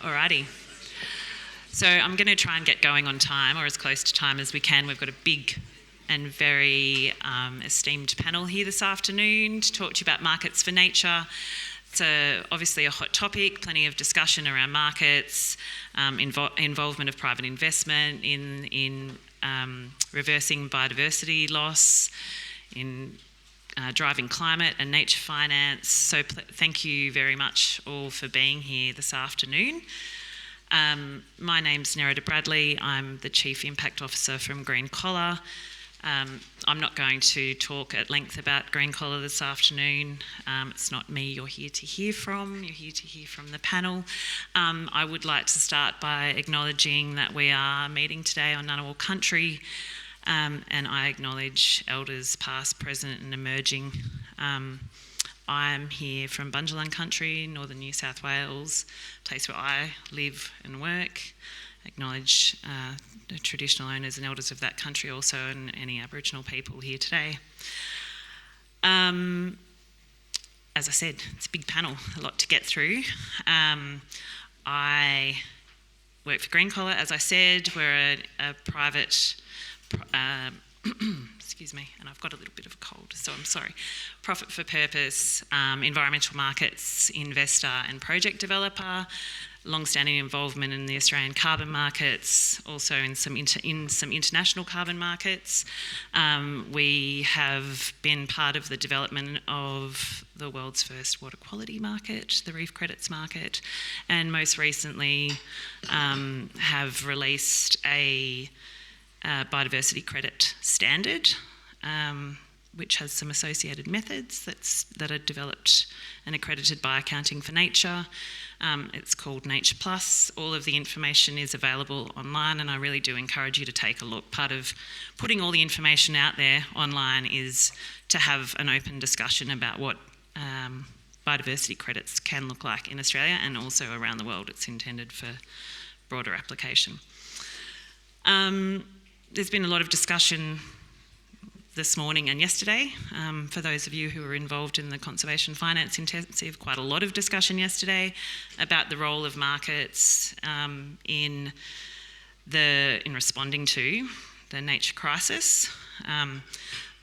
Alrighty. So I'm going to try and get going on time, or as close to time as we can. We've got a big and very esteemed panel here this afternoon to talk to you about markets for nature. It's obviously a hot topic, plenty of discussion around markets, involvement of private investment in reversing biodiversity loss, in driving climate and nature finance. So thank you very much all for being here this afternoon. My name's Nerida Bradley. I'm the Chief Impact Officer from GreenCollar. I'm not going to talk at length about GreenCollar this afternoon. It's not me you're here to hear from. You're here to hear from the panel. I would like to start by acknowledging that we are meeting today on Ngunnawal country, and I acknowledge elders past, present and emerging. I'm here from Bundjalung country, northern New South Wales, place where I live and work. Acknowledge the traditional owners and elders of that country also, and any Aboriginal people here today. As I said, it's a big panel, a lot to get through. I work for GreenCollar, as I said. We're a private, excuse me, and I've got a little bit of a cold, so I'm sorry. Profit for purpose, environmental markets, investor and project developer. Long-standing involvement in the Australian carbon markets, also in some international carbon markets. We have been part of the development of the world's first water quality market, the reef credits market, and most recently have released a biodiversity credit standard, which has some associated methods that are developed and accredited by Accounting for Nature. It's called Nature Plus. All of the information is available online, and I really do encourage you to take a look. Part of putting all the information out there online is to have an open discussion about what biodiversity credits can look like in Australia and also around the world. It's intended for broader application. There's been a lot of discussion this morning and yesterday. For those of you who were involved in the Conservation Finance Intensive, quite a lot of discussion yesterday about the role of markets in responding to the nature crisis.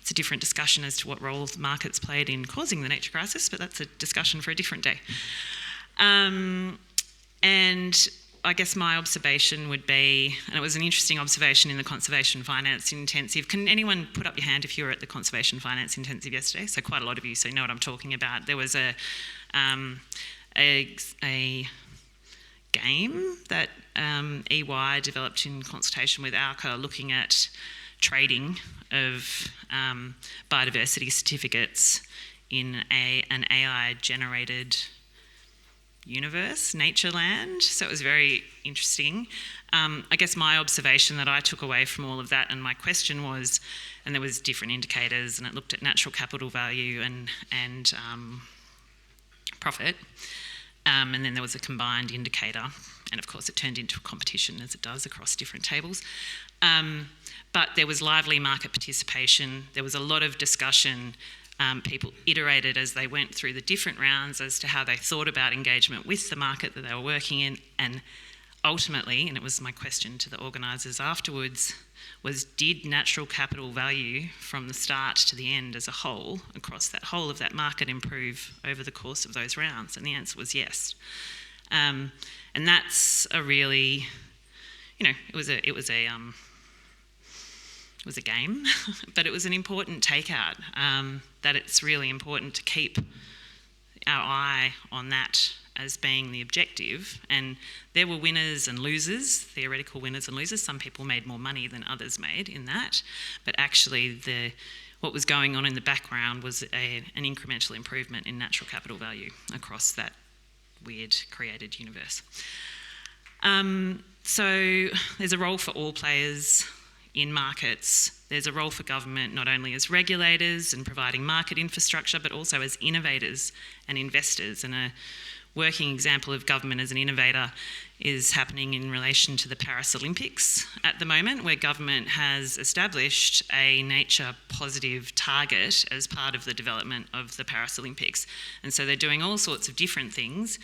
It's a different discussion as to what role markets played in causing the nature crisis, but that's a discussion for a different day. And I guess my observation would be, and it was an interesting observation in the Conservation Finance Intensive. Can anyone put up your hand if you were at the Conservation Finance Intensive yesterday? So quite a lot of you, so you know what I'm talking about. There was a game that EY developed in consultation with ALCA, looking at trading of biodiversity certificates in an AI-generated universe, nature land. So it was very interesting. I guess my observation that I took away from all of that, and my question was, and there was different indicators, and it looked at natural capital value and profit, and then there was a combined indicator, and of course it turned into a competition as it does across different tables. But there was lively market participation. There was a lot of discussion. People iterated as they went through the different rounds as to how they thought about engagement with the market that they were working in, and ultimately, and it was my question to the organisers afterwards, was did natural capital value from the start to the end as a whole, across that whole of that market, improve over the course of those rounds? And the answer was yes. And that's a really, it was a game, but it was an important takeout, that it's really important to keep our eye on that as being the objective. And there were winners and losers, theoretical winners and losers. Some people made more money than others made in that, but actually what was going on in the background was an incremental improvement in natural capital value across that weird created universe. So there's a role for all players in markets. There's a role for government, not only as regulators and providing market infrastructure, but also as innovators and investors. And a working example of government as an innovator is happening in relation to the Paris Olympics at the moment, where government has established a nature positive target as part of the development of the Paris Olympics. And so they're doing all sorts of different things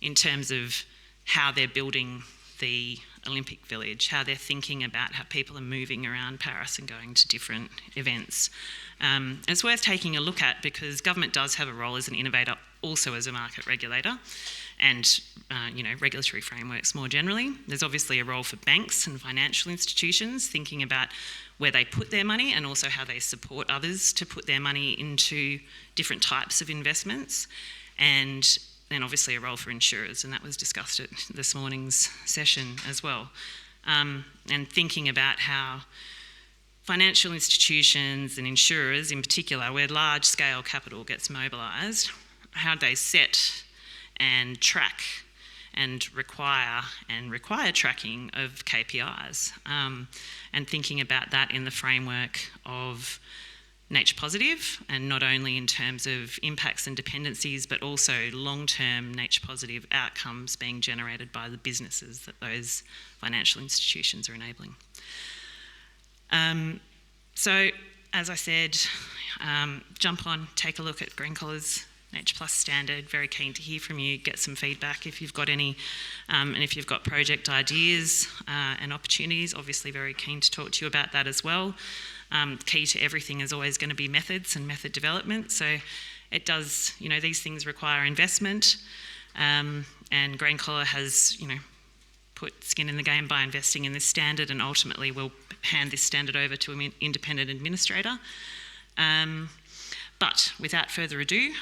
in terms of how they're building the Olympic Village, how they're thinking about how people are moving around Paris and going to different events. It's worth taking a look at because government does have a role as an innovator, also as a market regulator, and regulatory frameworks more generally. There's obviously a role for banks and financial institutions thinking about where they put their money and also how they support others to put their money into different types of investments. And then obviously a role for insurers, and that was discussed at this morning's session as well. And thinking about how financial institutions and insurers in particular, where large-scale capital gets mobilised, how they set and track and require tracking of KPIs, and thinking about that in the framework of nature positive, and not only in terms of impacts and dependencies, but also long-term nature positive outcomes being generated by the businesses that those financial institutions are enabling. So, as I said, jump on, take a look at GreenCollar's Nature Plus standard. Very keen to hear from you, get some feedback if you've got any, and if you've got project ideas and opportunities, obviously very keen to talk to you about that as well. Key to everything is always going to be methods and method development. So it does, these things require investment, and GreenCollar has, put skin in the game by investing in this standard, and ultimately we'll hand this standard over to an independent administrator. But without further ado,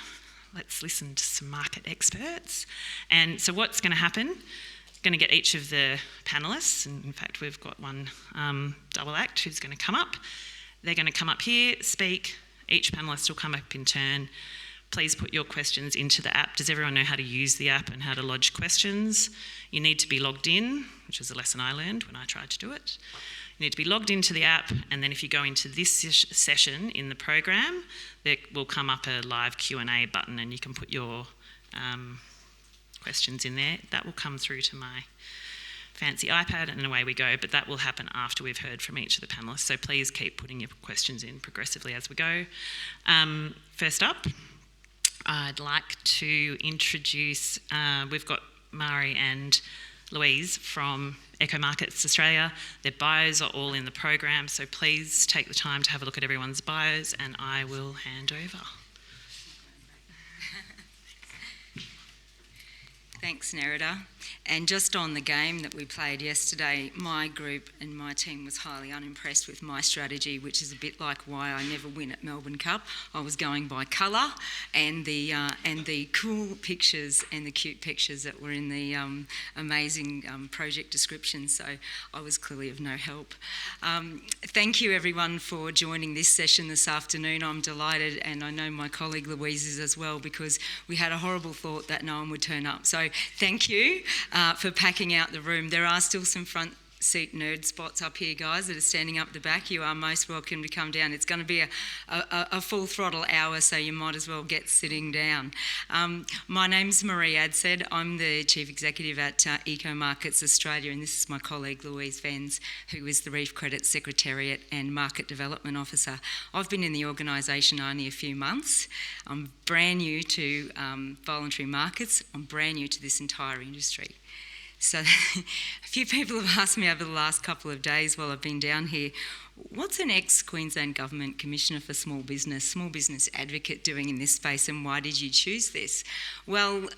let's listen to some market experts. And so what's going to happen, going to get each of the panellists, and in fact we've got one double act who's going to come up. They're going to come up here, speak. Each panellist will come up in turn. Please put your questions into the app. Does everyone know how to use the app and how to lodge questions? You need to be logged in, which is a lesson I learned when I tried to do it. You need to be logged into the app, and then if you go into this session in the program, there will come up a live Q&A button, and you can put your questions in there. That will come through to my fancy iPad, and away we go, but that will happen after we've heard from each of the panellists, so please keep putting your questions in progressively as we go. First up, I'd like to introduce, we've got Maree and Louise from Eco Markets Australia. Their bios are all in the program, so please take the time to have a look at everyone's bios, and I will hand over. Thanks, Nerida. And just on the game that we played yesterday, my group and my team was highly unimpressed with my strategy, which is a bit like why I never win at Melbourne Cup. I was going by colour and the cool pictures and the cute pictures that were in the amazing project description, so I was clearly of no help. Thank you everyone for joining this session this afternoon. I'm delighted, and I know my colleague Louise is as well, because we had a horrible thought that no one would turn up. So thank you for packing out the room. There are still some front seat nerd spots up here, guys, that are standing up the back. You are most welcome to come down. It's going to be a full throttle hour, so you might as well get sitting down. My name's Maree Adshead. I'm the Chief Executive at Eco Markets Australia, and this is my colleague Louise Venz, who is the Reef Credit Secretariat and Market Development Officer. I've been in the organisation only a few months. I'm brand new to voluntary markets. I'm brand new to this entire industry. So a few people have asked me over the last couple of days while I've been down here, what's an ex-Queensland Government Commissioner for Small Business advocate doing in this space, and why did you choose this? Well,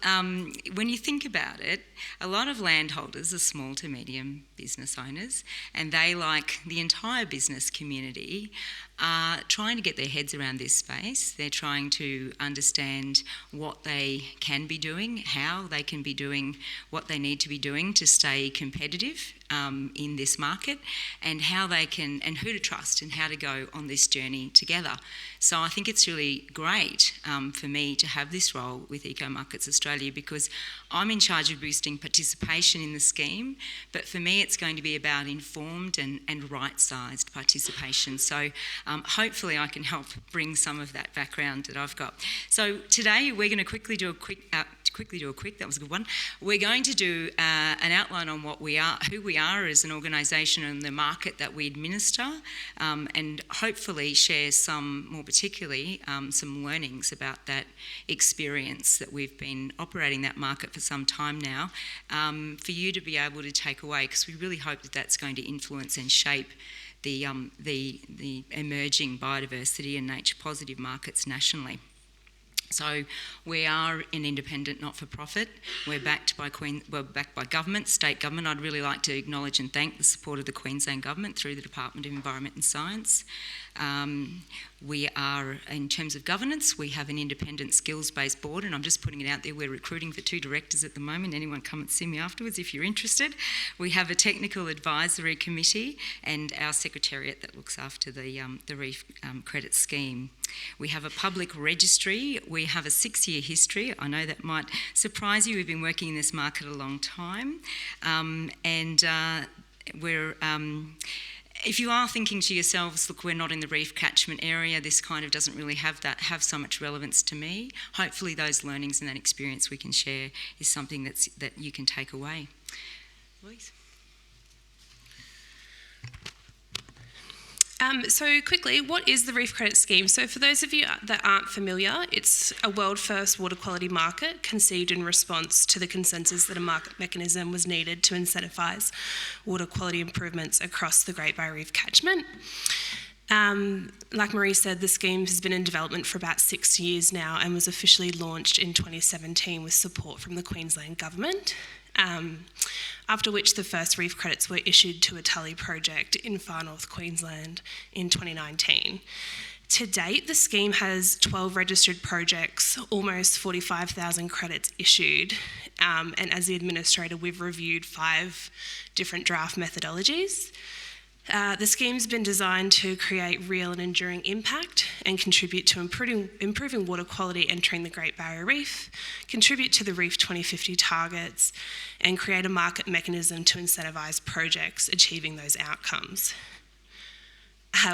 when you think about it, a lot of landholders are small to medium business owners, and they, like the entire business community, are trying to get their heads around this space. They're trying to understand what they can be doing, how they can be doing what they need to be doing to stay competitive in this market, and how they can, and who to trust and how to go on this journey together. So I think it's really great for me to have this role with Eco Markets Australia, because I'm in charge of boosting participation in the scheme, but for me it's going to be about informed and right-sized participation. So hopefully I can help bring some of that background that I've got. So today we're going to quickly do a quickly do a quick, that was a good one. We're going to do an outline on what we are, who we are as an organisation and the market that we administer, and hopefully share some, more particularly, some learnings about that experience that we've been operating that market for some time now, for you to be able to take away, because we really hope that that's going to influence and shape the emerging biodiversity and nature positive markets nationally. So we are an independent not-for-profit. We're backed by government, state government. I'd really like to acknowledge and thank the support of the Queensland Government through the Department of Environment and Science. We are, in terms of governance, we have an independent skills-based board, and I'm just putting it out there, we're recruiting for 2 directors at the moment. Anyone come and see me afterwards if you're interested. We have a technical advisory committee and our secretariat that looks after the Reef Credit Scheme. We have a public registry. We have a 6-year history. I know that might surprise you. We've been working in this market a long time. If you are thinking to yourselves, look, we're not in the reef catchment area, this kind of doesn't really have so much relevance to me, hopefully those learnings and that experience we can share is something that you can take away. Louise? So quickly, what is the Reef Credit Scheme? So for those of you that aren't familiar, it's a world-first water quality market conceived in response to the consensus that a market mechanism was needed to incentivise water quality improvements across the Great Barrier Reef catchment. Like Maree said, the scheme has been in development for about 6 years now and was officially launched in 2017 with support from the Queensland Government. After which the first reef credits were issued to a Tully project in far north Queensland in 2019. To date, the scheme has 12 registered projects, almost 45,000 credits issued, and as the administrator, we've reviewed 5 different draft methodologies. The scheme's been designed to create real and enduring impact and contribute to improving water quality entering the Great Barrier Reef, contribute to the Reef 2050 targets, and create a market mechanism to incentivise projects achieving those outcomes.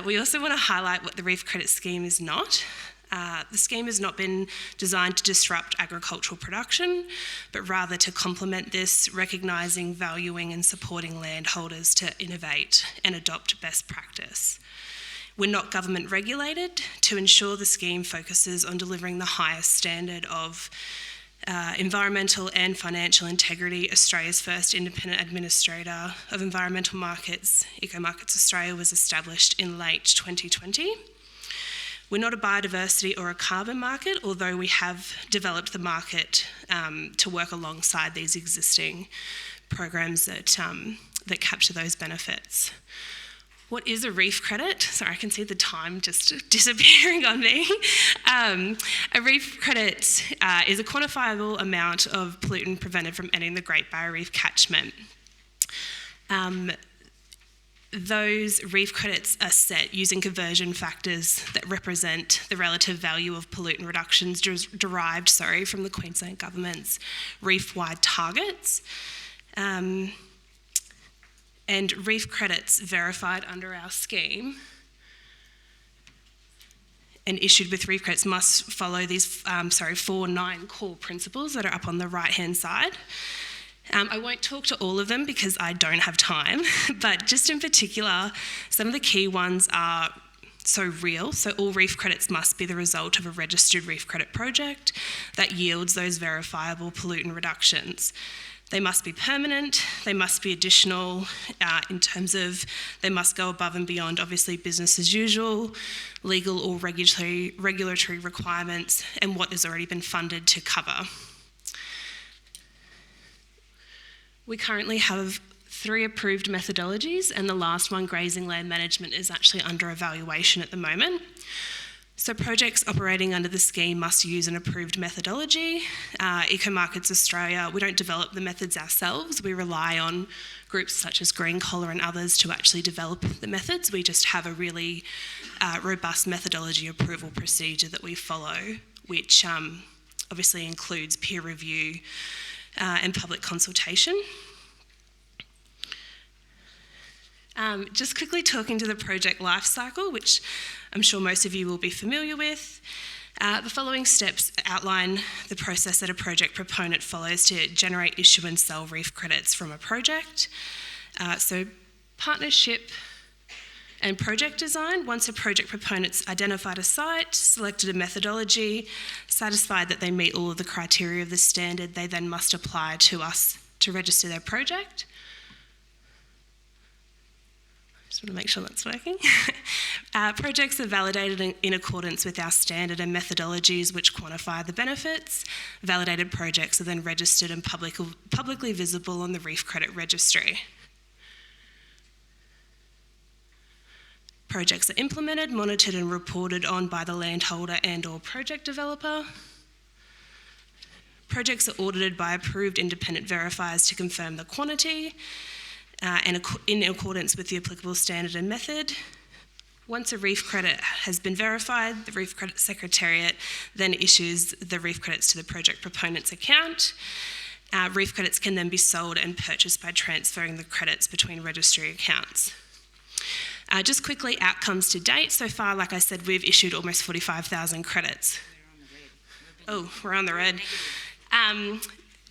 We also want to highlight what the Reef Credit Scheme is not. The scheme has not been designed to disrupt agricultural production, but rather to complement this, recognising, valuing and supporting landholders to innovate and adopt best practice. We're not government regulated to ensure the scheme focuses on delivering the highest standard of environmental and financial integrity. Australia's first independent administrator of environmental markets, Eco Markets Australia, was established in late 2020. We're not a biodiversity or a carbon market, although we have developed the market to work alongside these existing programs that capture those benefits. What is a reef credit? Sorry, I can see the time just disappearing on me. A reef credit is a quantifiable amount of pollutant prevented from entering the Great Barrier Reef catchment. Those reef credits are set using conversion factors that represent the relative value of pollutant reductions derived from the Queensland Government's reef-wide targets. And reef credits verified under our scheme and issued with reef credits must follow these 4 9 core principles that are up on the right-hand side. I won't talk to all of them because I don't have time, but just in particular, some of the key ones are real. So all reef credits must be the result of a registered reef credit project that yields those verifiable pollutant reductions. They must be permanent, they must be additional in terms of they must go above and beyond obviously business as usual, legal or regulatory requirements, and what has already been funded to cover. We currently have 3 approved methodologies, and the last one, grazing land management, is actually under evaluation at the moment. So projects operating under the scheme must use an approved methodology. Eco Markets Australia, we don't develop the methods ourselves. We rely on groups such as GreenCollar and others to actually develop the methods. We just have a really robust methodology approval procedure that we follow, which obviously includes peer review and public consultation. Just quickly talking to the project life cycle, which I'm sure most of you will be familiar with. The following steps outline the process that a project proponent follows to generate, issue and sell reef credits from a project. So partnership and project design. Once a project proponent's identified a site, selected a methodology, satisfied that they meet all of the criteria of the standard, they then must apply to us to register their project. Just want to make sure that's working. Projects are validated in accordance with our standard and methodologies which quantify the benefits. Validated projects are then registered and publicly visible on the Reef Credit Registry. Projects are implemented, monitored and reported on by the landholder and/or project developer. Projects are audited by approved independent verifiers to confirm the quantity and in accordance with the applicable standard and method. Once a reef credit has been verified, the Reef Credit Secretariat then issues the reef credits to the project proponent's account. Reef credits can then be sold and purchased by transferring the credits between registry accounts. Just quickly, outcomes to date. So far, like I said, we've issued almost 45,000 credits. We're on the red.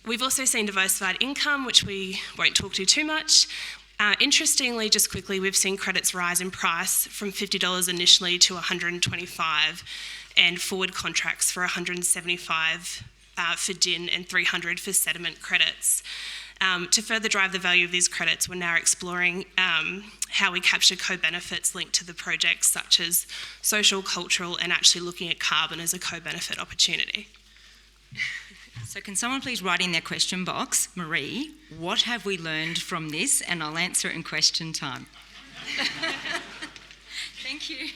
We've also seen diversified income, which we won't talk to too much. Interestingly, just quickly, we've seen credits rise in price from $50 initially to $125, and forward contracts for $175 for DIN and $300 for sediment credits. To further drive the value of these credits, we're now exploring how we capture co-benefits linked to the projects, such as social, cultural, and actually looking at carbon as a co-benefit opportunity. So can someone please write in their question box, Maree, what have we learned from this? And I'll answer it in question time. Thank you.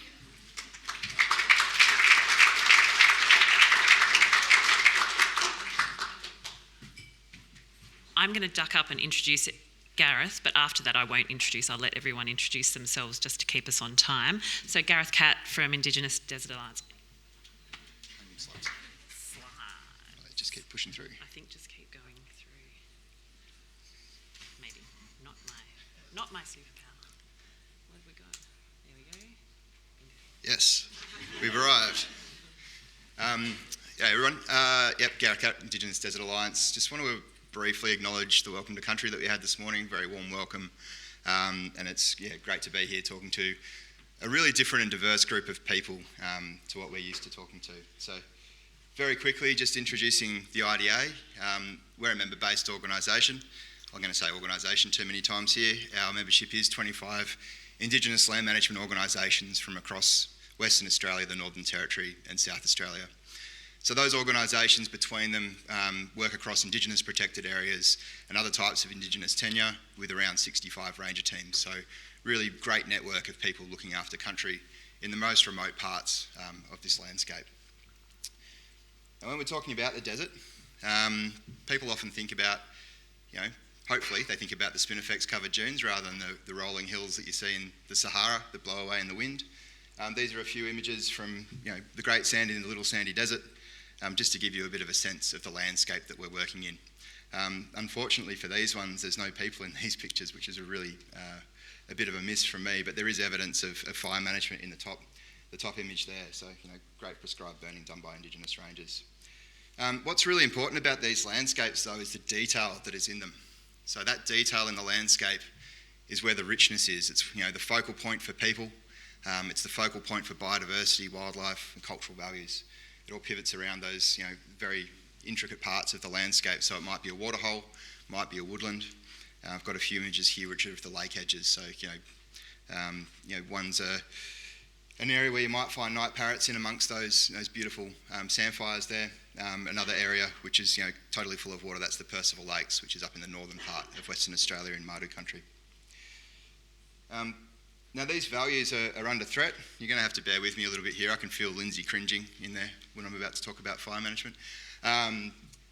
I'm going to duck up and introduce Gareth, but after that I won't introduce. I'll let everyone introduce themselves just to keep us on time. So Gareth Catt from Indigenous Desert Alliance. Just keep pushing through. I think just keep going through. Maybe. Not my superpower. What have we got? There we go. Yes, we've arrived. Everyone. Gareth Catt, Indigenous Desert Alliance. Just want to briefly acknowledge the welcome to country that we had this morning. Very warm welcome. And it's great to be here talking to a really different and diverse group of people to what we're used to talking to. So very quickly, just introducing the IDA. We're a member-based organisation. I'm going to say organisation too many times here. Our membership is 25 Indigenous land management organisations from across Western Australia, the Northern Territory and South Australia. So those organisations between them work across Indigenous protected areas and other types of Indigenous tenure with around 65 ranger teams. So really great network of people looking after country in the most remote parts of this landscape. And when we're talking about the desert, people often think about, hopefully they think about the spinifex covered dunes rather than the rolling hills that you see in the Sahara that blow away in the wind. These are a few images from the Great Sandy and the Little Sandy Desert, just to give you a bit of a sense of the landscape that we're working in. Unfortunately for these ones, there's no people in these pictures, which is a bit of a miss from me, but there is evidence of fire management in the top image there. So, great prescribed burning done by Indigenous rangers. What's really important about these landscapes, though, is the detail that is in them. So that detail in the landscape is where the richness is. It's the focal point for people. It's the focal point for biodiversity, wildlife, and cultural values. It all pivots around those, very intricate parts of the landscape. So it might be a waterhole, might be a woodland. I've got a few images here which are of the lake edges. So one's an area where you might find night parrots in amongst those beautiful sandfires there. Another area which is totally full of water, that's the Percival Lakes, which is up in the northern part of Western Australia in Maree country. Now these values are under threat. You're going to have to bear with me a little bit here. I can feel Lindsay cringing in there when I'm about to talk about fire management.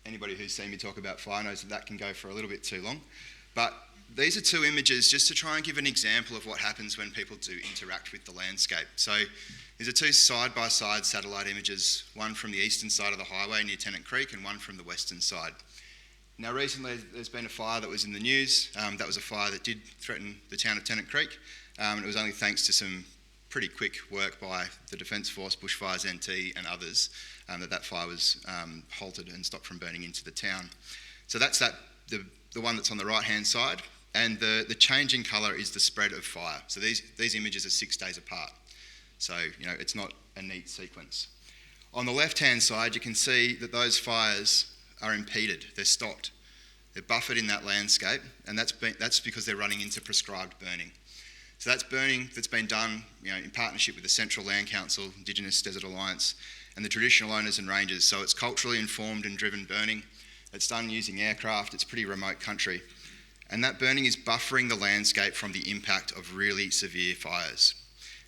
Anybody who's seen me talk about fire knows that can go for a little bit too long. But these are two images just to try and give an example of what happens when people do interact with the landscape. So these are two side-by-side satellite images, one from the eastern side of the highway near Tennant Creek and one from the western side. Now recently there's been a fire that was in the news. That was a fire that did threaten the town of Tennant Creek. It was only thanks to some pretty quick work by the Defence Force, Bushfires NT and others, that fire was halted and stopped from burning into the town. So that's the one that's on the right-hand side, and the change in colour is the spread of fire. So these images are 6 days apart. So, it's not a neat sequence. On the left-hand side, you can see that those fires are impeded, they're stopped. They're buffered in that landscape, and that's because they're running into prescribed burning. So that's burning that's been done in partnership with the Central Land Council, Indigenous Desert Alliance, and the traditional owners and rangers. So it's culturally informed and driven burning. It's done using aircraft. It's pretty remote country. And that burning is buffering the landscape from the impact of really severe fires.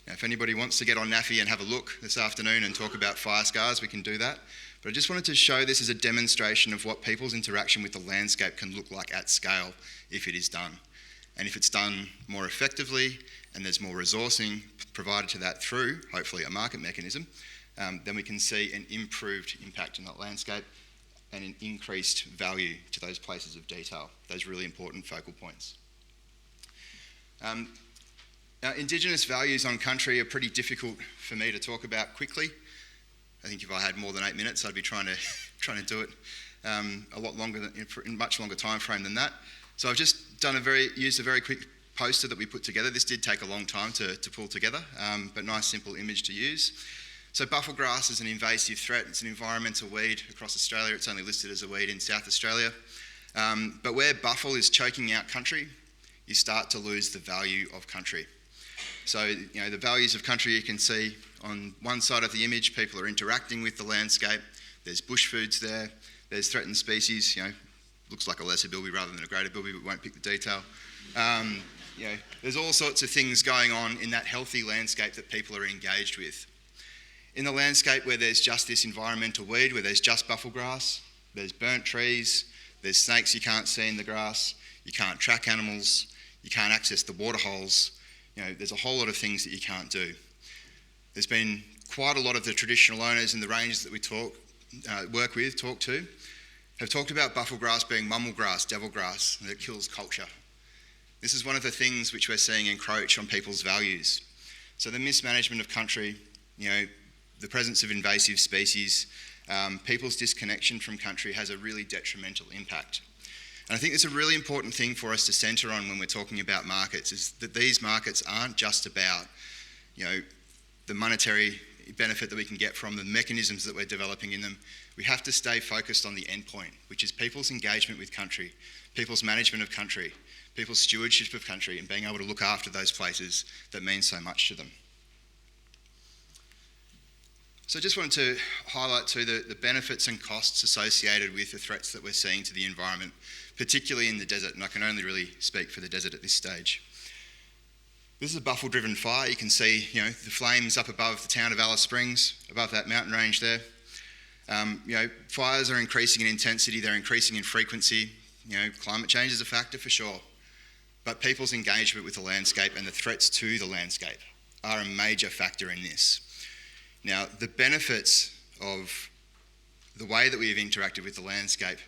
Now, if anybody wants to get on NAFI and have a look this afternoon and talk about fire scars, we can do that. But I just wanted to show this as a demonstration of what people's interaction with the landscape can look like at scale if it is done. And if it's done more effectively and there's more resourcing provided to that through, hopefully, a market mechanism, then we can see an improved impact on that landscape and an increased value to those places of detail, those really important focal points. Now, Indigenous values on country are pretty difficult for me to talk about quickly. I think if I had more than 8 minutes, I'd be trying to do it a lot longer, in much longer time frame than that. So I've just used a very quick poster that we put together. This did take a long time to pull together, but nice simple image to use. So bufflegrass is an invasive threat. It's an environmental weed across Australia. It's only listed as a weed in South Australia. But where buffle is choking out country, you start to lose the value of country. So, the values of country you can see on one side of the image, people are interacting with the landscape. There's bush foods there. There's threatened species, looks like a lesser bilby rather than a greater bilby, but won't pick the detail. There's all sorts of things going on in that healthy landscape that people are engaged with. In the landscape where there's just this environmental weed, where there's just bufflegrass, there's burnt trees, there's snakes you can't see in the grass, you can't track animals, you can't access the water holes, there's a whole lot of things that you can't do. There's been quite a lot of the traditional owners and the rangers that we talk to, have talked about bufflegrass being mummlegrass, devilgrass, and it kills culture. This is one of the things which we're seeing encroach on people's values. So the mismanagement of country, the presence of invasive species, people's disconnection from country has a really detrimental impact. And I think it's a really important thing for us to centre on when we're talking about markets, is that these markets aren't just about, the monetary benefit that we can get from the mechanisms that we're developing in them. We have to stay focused on the end point, which is people's engagement with country, people's management of country, people's stewardship of country, and being able to look after those places that mean so much to them. So I just wanted to highlight too the benefits and costs associated with the threats that we're seeing to the environment, particularly in the desert, and I can only really speak for the desert at this stage. This is a buffle-driven fire. You can see, the flames up above the town of Alice Springs, above that mountain range there. Fires are increasing in intensity, they're increasing in frequency. Climate change is a factor for sure. But people's engagement with the landscape and the threats to the landscape are a major factor in this. Now, the benefits of the way that we have interacted with the landscape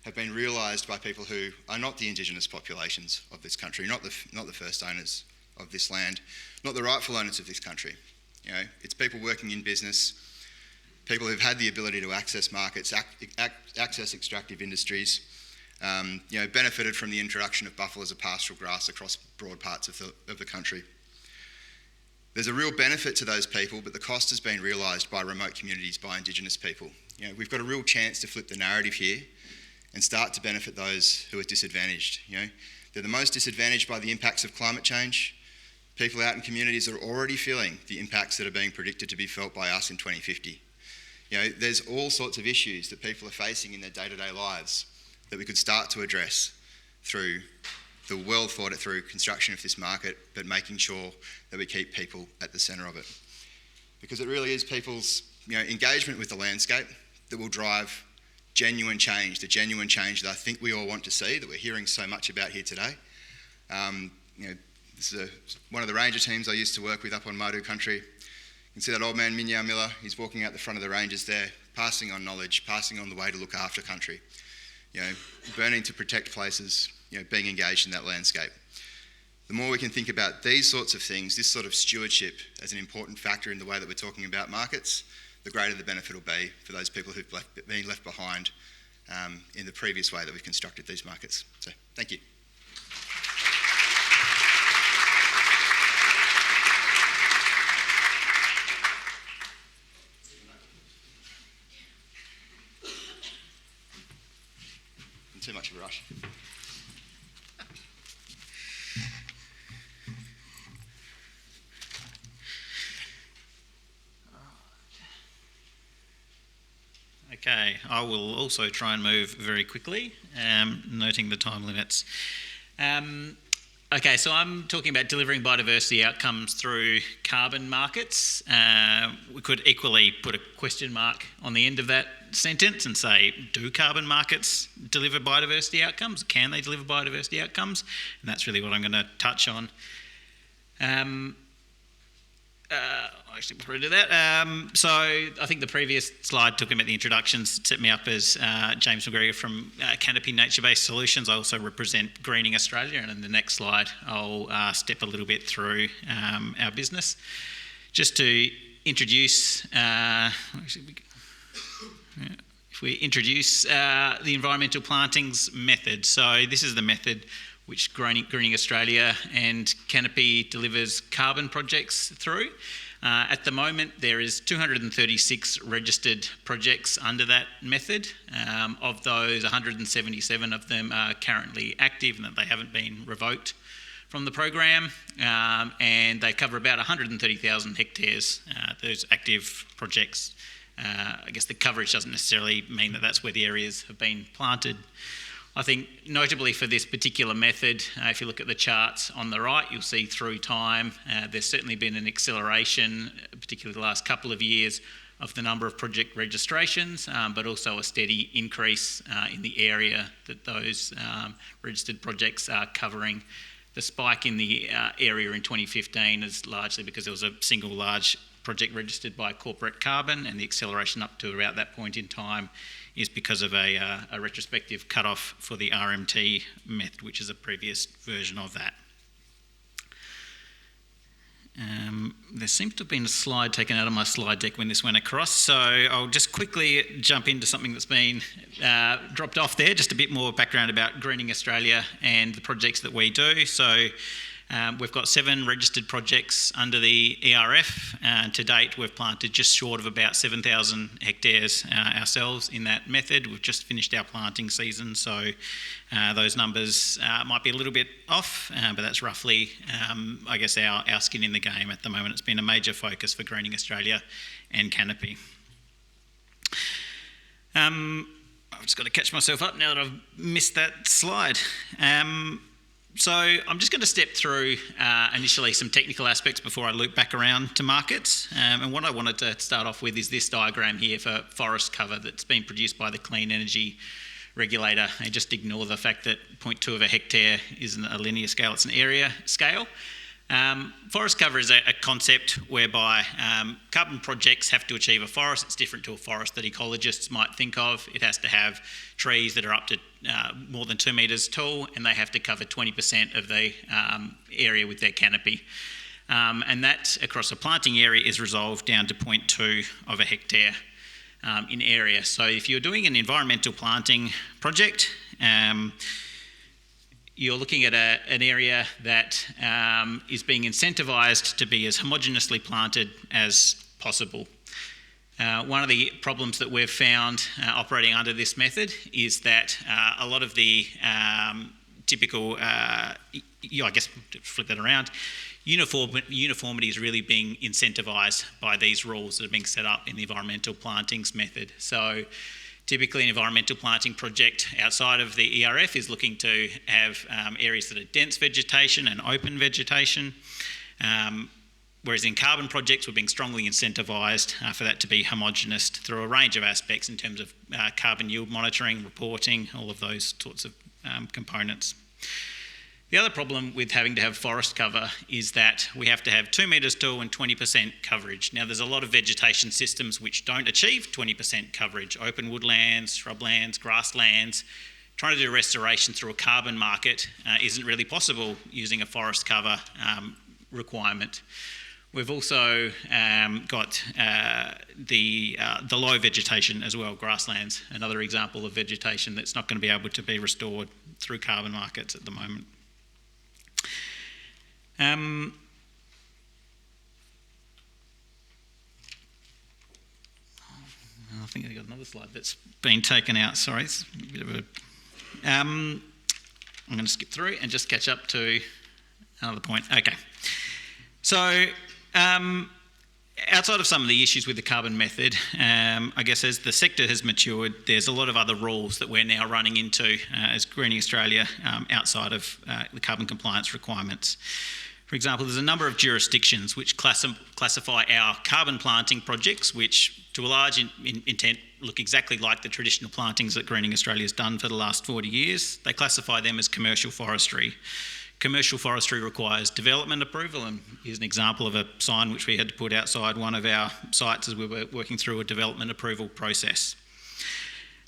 have been realised by people who are not the Indigenous populations of this country, not the first owners of this land, not the rightful owners of this country. It's people working in business, people who've had the ability to access markets, access extractive industries, benefited from the introduction of buffalo as a pastoral grass across broad parts of the country. There's a real benefit to those people, but the cost has been realised by remote communities, by Indigenous people. We've got a real chance to flip the narrative here and start to benefit those who are disadvantaged. They're the most disadvantaged by the impacts of climate change. People out in communities are already feeling the impacts that are being predicted to be felt by us in 2050. There's all sorts of issues that people are facing in their day-to-day lives that we could start to address through the well thought it through construction of this market, but making sure that we keep people at the centre of it. Because it really is people's engagement with the landscape that will drive genuine change, the genuine change that I think we all want to see, that we're hearing so much about here today. This is one of the ranger teams I used to work with up on Madu country. You can see that old man Minyar Miller, he's walking out the front of the rangers there, passing on knowledge, passing on the way to look after country. Burning to protect places, being engaged in that landscape. The more we can think about these sorts of things, this sort of stewardship as an important factor in the way that we're talking about markets, the greater the benefit will be for those people who've been left behind in the previous way that we've constructed these markets. So, thank you. Too much of a rush. Okay, I will also try and move very quickly, noting the time limits. Okay, so I'm talking about delivering biodiversity outcomes through carbon markets. We could equally put a question mark on the end of that sentence and say, do carbon markets deliver biodiversity outcomes? Can they deliver biodiversity outcomes? And that's really what I'm going to touch on. Actually, before I do that, so I think the previous slide took him at the introductions, set me up as James McGregor from Canopy Nature-Based Solutions. I also represent Greening Australia, and in the next slide I'll step a little bit through our business. Just to introduce, if we introduce the environmental plantings method. So this is the method which Greening Australia and Canopy delivers carbon projects through. At the moment, there is 236 registered projects under that method. Of those, 177 of them are currently active and that they haven't been revoked from the program, and they cover about 130,000 hectares, those active projects. I guess the coverage doesn't necessarily mean that that's where the areas have been planted. I think notably for this particular method, if you look at the charts on the right, you'll see through time there's certainly been an acceleration, particularly the last couple of years, of the number of project registrations, but also a steady increase in the area that those registered projects are covering. The spike in the area in 2015 is largely because there was a single large project registered by Corporate Carbon, and the acceleration up to about that point in time is because of a retrospective cut-off for the RMT method, which is a previous version of that. There seems to have been a slide taken out of my slide deck when this went across, so I'll just quickly jump into something that's been dropped off there, just a bit more background about Greening Australia and the projects that we do. So we've got 7 registered projects under the ERF, and to date we've planted just short of about 7,000 hectares ourselves in that method. We've just finished our planting season, so those numbers might be a little bit off, but that's roughly, I guess, our skin in the game at the moment. It's been a major focus for Greening Australia and Canopy. I've just got to catch myself up now that I've missed that slide. So I'm just going to step through initially some technical aspects before I loop back around to markets. And what I wanted to start off with is this diagram here for forest cover that's been produced by the Clean Energy Regulator. And just ignore the fact that 0.2 of a hectare isn't a linear scale, it's an area scale. Forest cover is a concept whereby carbon projects have to achieve a forest. It's different to a forest that ecologists might think of. It has to have trees that are up to more than 2 metres tall, and they have to cover 20% of the area with their canopy. And that, across a planting area, is resolved down to 0.2 of a hectare in area. So if you're doing an environmental planting project, you're looking at an area that is being incentivised to be as homogeneously planted as possible. One of the problems that we've found operating under this method is that a lot of the typical, I guess to flip that around, uniformity is really being incentivised by these rules that are being set up in the environmental plantings method. So typically an environmental planting project outside of the ERF is looking to have areas that are dense vegetation and open vegetation, whereas in carbon projects we're being strongly incentivised for that to be homogenous through a range of aspects in terms of carbon yield monitoring, reporting, all of those sorts of components. The other problem with having to have forest cover is that we have to have 2 metres tall and 20% coverage. Now there's a lot of vegetation systems which don't achieve 20% coverage. Open woodlands, shrublands, grasslands trying to do restoration through a carbon market isn't really possible using a forest cover requirement. We've also got the low vegetation as well, grasslands, another example of vegetation that's not going to be able to be restored through carbon markets at the moment. I think I've got another slide that's been taken out. Sorry, it's a bit of a... I'm going to skip through and just catch up to another point. Okay. So, outside of some of the issues with the carbon method, I guess as the sector has matured, there's a lot of other rules that we're now running into as Greening Australia outside of the carbon compliance requirements. For example, there's a number of jurisdictions which classify our carbon planting projects, which to a large intent look exactly like the traditional plantings that Greening Australia has done for the last 40 years. They classify them as commercial forestry. Commercial forestry requires development approval, and here's an example of a sign which we had to put outside one of our sites as we were working through a development approval process.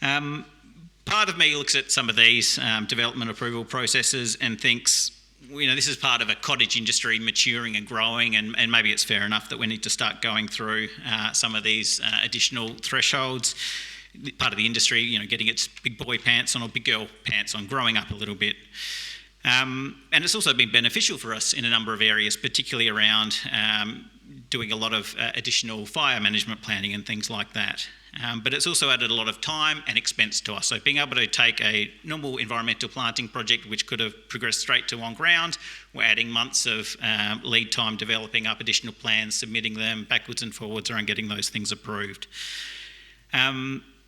Part of me looks at some of these development approval processes and thinks, this is part of a cottage industry maturing and growing, and maybe it's fair enough that we need to start going through some of these additional thresholds. Part of the industry, getting its big boy pants on or big girl pants on, growing up a little bit. And it's also been beneficial for us in a number of areas, particularly around doing a lot of additional fire management planning and things like that. But it's also added a lot of time and expense to us. So being able to take a normal environmental planting project, which could have progressed straight to on ground, we're adding months of lead time developing up additional plans, submitting them backwards and forwards around getting those things approved.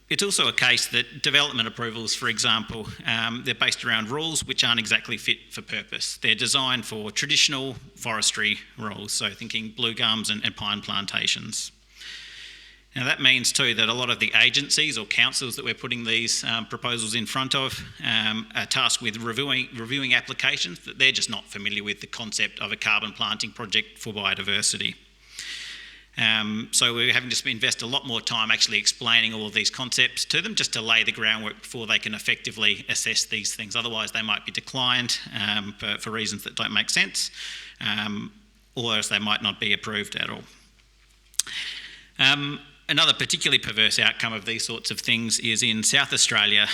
It's also a case that development approvals, for example, they're based around rules which aren't exactly fit for purpose. They're designed for traditional forestry rules, so thinking blue gums and pine plantations. Now that means too that a lot of the agencies or councils that we're putting these proposals in front of are tasked with reviewing applications that they're just not familiar with the concept of a carbon planting project for biodiversity. So we're having to invest a lot more time actually explaining all of these concepts to them just to lay the groundwork before they can effectively assess these things. Otherwise they might be declined for reasons that don't make sense, or else they might not be approved at all. Another particularly perverse outcome of these sorts of things is in South Australia,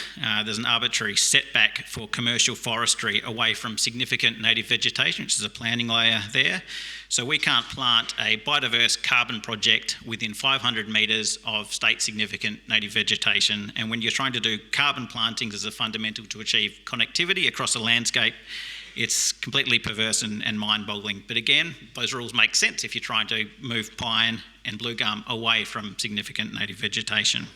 there's an arbitrary setback for commercial forestry away from significant native vegetation, which is a planting layer there. So we can't plant a biodiverse carbon project within 500 metres of state significant native vegetation. And when you're trying to do carbon plantings as a fundamental to achieve connectivity across a landscape, it's completely perverse and mind-boggling. But again, those rules make sense if you're trying to move pine and blue gum away from significant native vegetation. And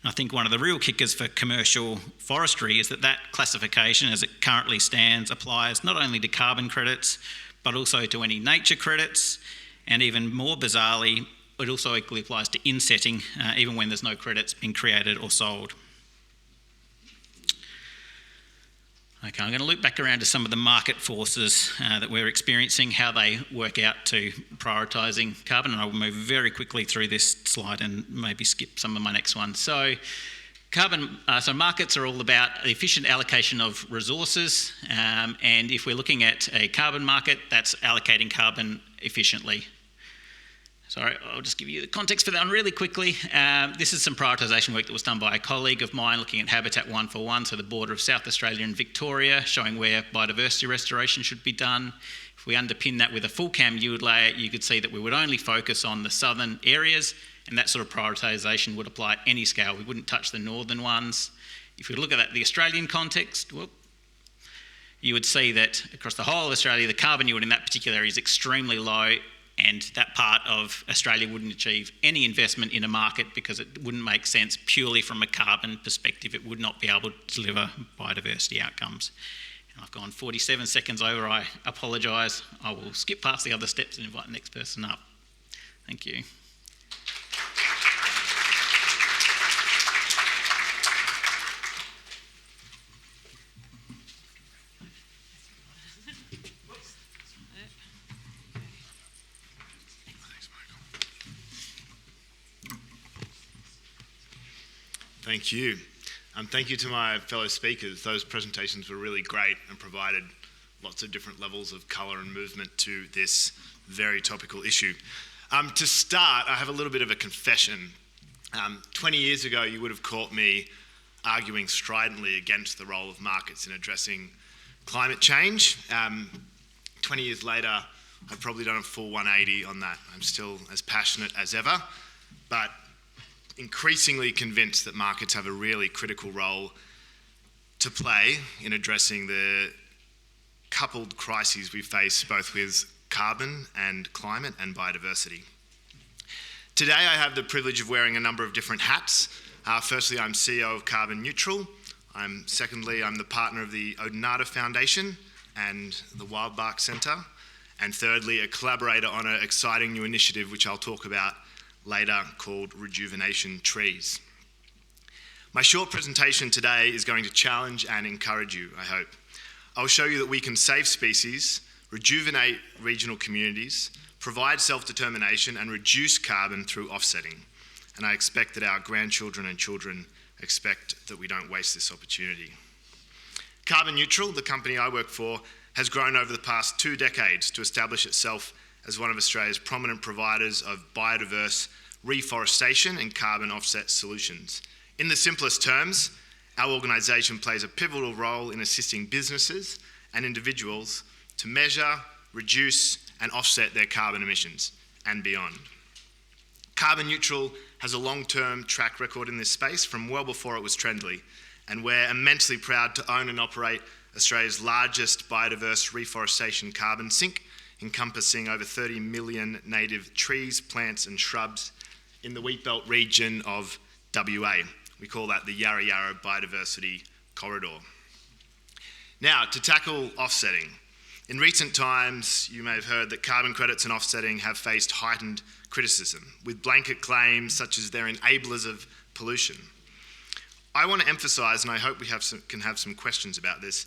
I think one of the real kickers for commercial forestry is that classification as it currently stands applies not only to carbon credits, but also to any nature credits, and even more bizarrely, it also equally applies to insetting, even when there's no credits being created or sold. Okay, I'm going to loop back around to some of the market forces that we're experiencing, how they work out to prioritising carbon, and I'll move very quickly through this slide and maybe skip some of my next one. So markets are all about the efficient allocation of resources, and if we're looking at a carbon market, that's allocating carbon efficiently. Sorry, I'll just give you the context for that one really quickly. This is some prioritisation work that was done by a colleague of mine looking at Habitat 141, so the border of South Australia and Victoria, showing where biodiversity restoration should be done. If we underpin that with a full cam yield layer, you could see that we would only focus on the southern areas, and that sort of prioritisation would apply at any scale. We wouldn't touch the northern ones. If we look at that, the Australian context, you would see that across the whole of Australia, the carbon yield in that particular area is extremely low, and that part of Australia wouldn't achieve any investment in a market because it wouldn't make sense purely from a carbon perspective. It would not be able to deliver biodiversity outcomes. And I've gone 47 seconds over. I apologise. I will skip past the other steps and invite the next person up. Thank you. Thank you. Thank you to my fellow speakers. Those presentations were really great and provided lots of different levels of colour and movement to this very topical issue. To start, I have a little bit of a confession. 20 years ago, you would have caught me arguing stridently against the role of markets in addressing climate change. 20 years later, I've probably done a full 180 on that. I'm still as passionate as ever, but increasingly convinced that markets have a really critical role to play in addressing the coupled crises we face both with carbon and climate and biodiversity. Today I have the privilege of wearing a number of different hats. Firstly, I'm CEO of Carbon Neutral. Secondly, I'm the partner of the Odinata Foundation and the Wildbark Centre. And thirdly, a collaborator on an exciting new initiative which I'll talk about later called Rejuvenation Trees. My short presentation today is going to challenge and encourage you, I hope. I'll show you that we can save species, rejuvenate regional communities, provide self-determination and reduce carbon through offsetting. And I expect that our grandchildren and children expect that we don't waste this opportunity. Carbon Neutral, the company I work for, has grown over the past 2 decades to establish itself as one of Australia's prominent providers of biodiverse reforestation and carbon offset solutions. In the simplest terms, our organisation plays a pivotal role in assisting businesses and individuals to measure, reduce and offset their carbon emissions and beyond. Carbon Neutral has a long-term track record in this space from well before it was trendy, and we're immensely proud to own and operate Australia's largest biodiverse reforestation carbon sink, encompassing over 30 million native trees, plants and shrubs in the Wheatbelt region of WA. We call that the Yarra Yarra Biodiversity Corridor. Now, to tackle offsetting. In recent times, you may have heard that carbon credits and offsetting have faced heightened criticism, with blanket claims such as they're enablers of pollution. I want to emphasise, and I hope we can have some questions about this,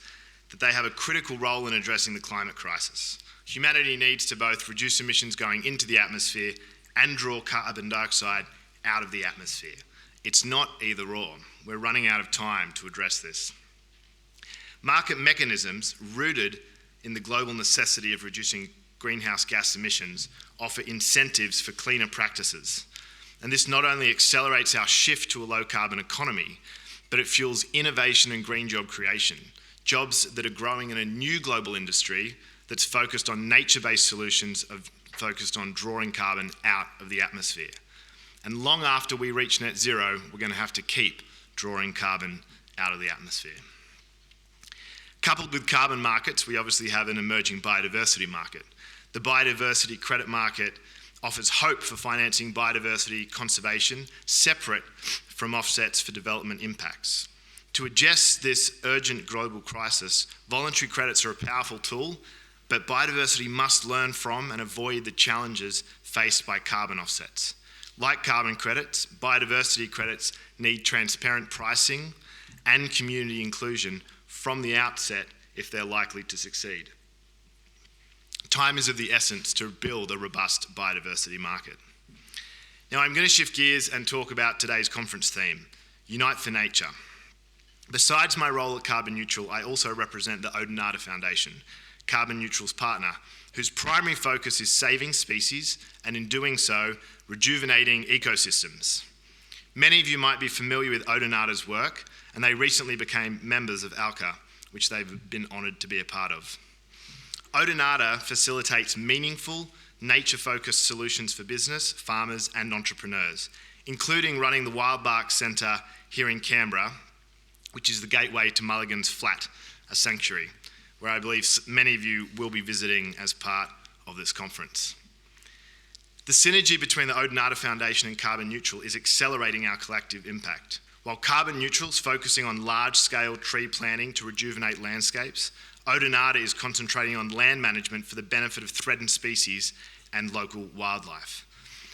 that they have a critical role in addressing the climate crisis. Humanity needs to both reduce emissions going into the atmosphere and draw carbon dioxide out of the atmosphere. It's not either or. We're running out of time to address this. Market mechanisms rooted in the global necessity of reducing greenhouse gas emissions offer incentives for cleaner practices. And this not only accelerates our shift to a low carbon economy, but it fuels innovation and green job creation, jobs that are growing in a new global industry that's focused on nature-based solutions focused on drawing carbon out of the atmosphere. And long after we reach net zero, we're going to have to keep drawing carbon out of the atmosphere. Coupled with carbon markets, we obviously have an emerging biodiversity market. The biodiversity credit market offers hope for financing biodiversity conservation separate from offsets for development impacts. To address this urgent global crisis, voluntary credits are a powerful tool, but biodiversity must learn from and avoid the challenges faced by carbon offsets. Like carbon credits, biodiversity credits need transparent pricing and community inclusion from the outset if they're likely to succeed. Time is of the essence to build a robust biodiversity market. Now I'm going to shift gears and talk about today's conference theme, Unite for Nature. Besides my role at Carbon Neutral, I also represent the Odinata Foundation, Carbon Neutral's partner, whose primary focus is saving species and in doing so, rejuvenating ecosystems. Many of you might be familiar with Odinata's work, and they recently became members of ALCA, which they've been honoured to be a part of. Odinata facilitates meaningful, nature-focused solutions for business, farmers and entrepreneurs, including running the Wildbark Centre here in Canberra, which is the gateway to Mulligan's Flat, a sanctuary, where I believe many of you will be visiting as part of this conference. The synergy between the Odinata Foundation and Carbon Neutral is accelerating our collective impact. While Carbon Neutral is focusing on large-scale tree planting to rejuvenate landscapes, Odinata is concentrating on land management for the benefit of threatened species and local wildlife.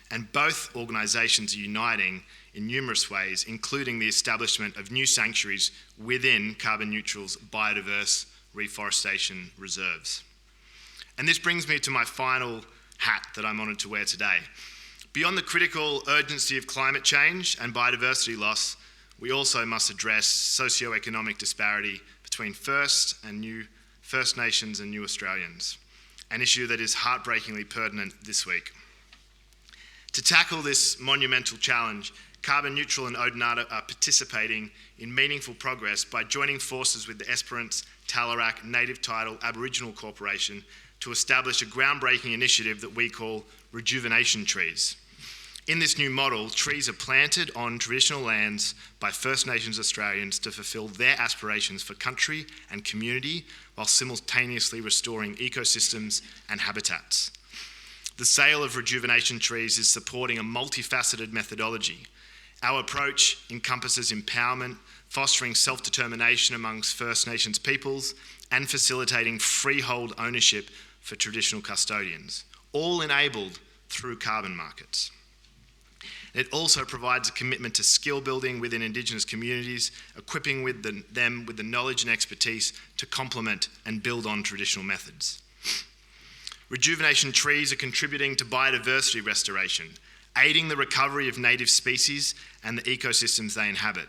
And both organisations are uniting in numerous ways, including the establishment of new sanctuaries within Carbon Neutral's biodiverse reforestation reserves. And this brings me to my final hat that I'm honoured to wear today. Beyond the critical urgency of climate change and biodiversity loss, we also must address socio-economic disparity between First Nations and New Australians, an issue that is heartbreakingly pertinent this week. To tackle this monumental challenge, Carbon Neutral and Odinata are participating in meaningful progress by joining forces with the Esperance Talarak Native Title Aboriginal Corporation to establish a groundbreaking initiative that we call Rejuvenation Trees. In this new model, trees are planted on traditional lands by First Nations Australians to fulfil their aspirations for country and community while simultaneously restoring ecosystems and habitats. The sale of Rejuvenation Trees is supporting a multifaceted methodology. Our approach encompasses empowerment, fostering self-determination amongst First Nations peoples, and facilitating freehold ownership for traditional custodians, all enabled through carbon markets. It also provides a commitment to skill building within Indigenous communities, equipping them with the knowledge and expertise to complement and build on traditional methods. Rejuvenation Trees are contributing to biodiversity restoration, aiding the recovery of native species and the ecosystems they inhabit.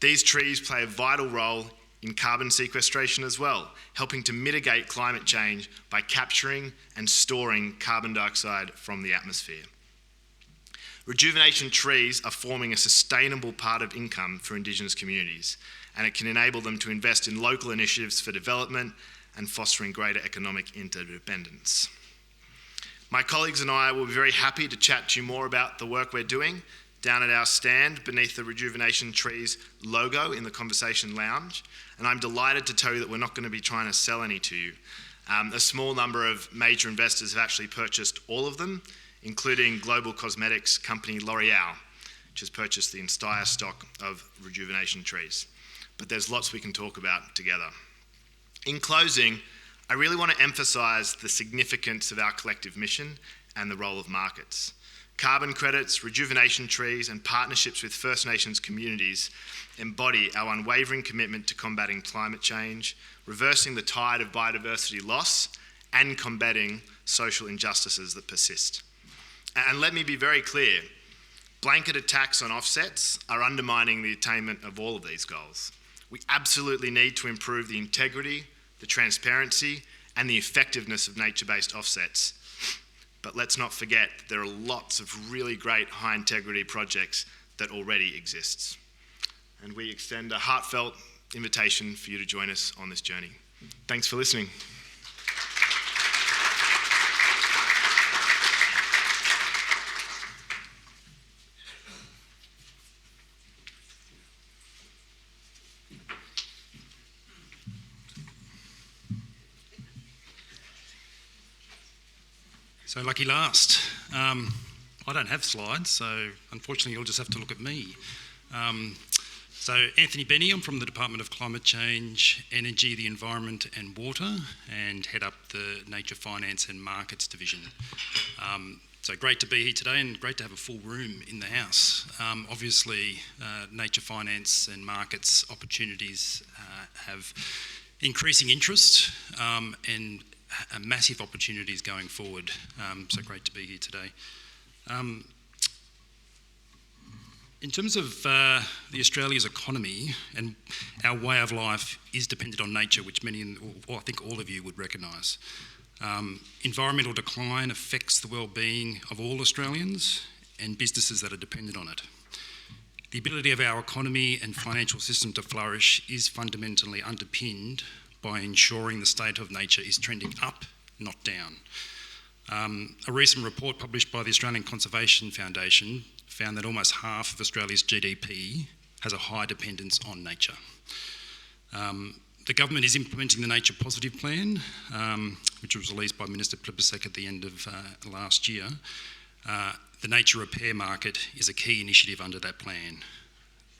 These trees play a vital role in carbon sequestration as well, helping to mitigate climate change by capturing and storing carbon dioxide from the atmosphere. Rejuvenation Trees are forming a sustainable part of income for Indigenous communities, and it can enable them to invest in local initiatives for development and fostering greater economic interdependence. My colleagues and I will be very happy to chat to you more about the work we're doing down at our stand beneath the Rejuvenation Trees logo in the Conversation Lounge, and I'm delighted to tell you that we're not going to be trying to sell any to you. A small number of major investors have actually purchased all of them, including global cosmetics company L'Oreal, which has purchased the entire stock of Rejuvenation Trees. But there's lots we can talk about together. In closing, I really want to emphasise the significance of our collective mission and the role of markets. Carbon credits, Rejuvenation Trees, and partnerships with First Nations communities embody our unwavering commitment to combating climate change, reversing the tide of biodiversity loss, and combating social injustices that persist. And let me be very clear, blanket attacks on offsets are undermining the attainment of all of these goals. We absolutely need to improve the integrity, the transparency, and the effectiveness of nature-based offsets. But let's not forget that there are lots of really great high-integrity projects that already exist. And we extend a heartfelt invitation for you to join us on this journey. Thanks for listening. So lucky last. I don't have slides, so unfortunately you'll just have to look at me. So Anthony Bennie, I'm from the Department of Climate Change, Energy, the Environment and Water, and head up the Nature Finance and Markets Division. So great to be here today and great to have a full room in the house. Obviously, nature finance and markets opportunities have increasing interest and massive opportunities going forward. So great to be here today. In terms of the Australia's economy, and our way of life is dependent on nature, which I think all of you would recognise. Environmental decline affects the well-being of all Australians and businesses that are dependent on it. The ability of our economy and financial system to flourish is fundamentally underpinned by ensuring the state of nature is trending up, not down. A recent report published by the Australian Conservation Foundation found that almost half of Australia's GDP has a high dependence on nature. The government is implementing the Nature Positive Plan, which was released by Minister Plibersek at the end of last year. The nature repair market is a key initiative under that plan.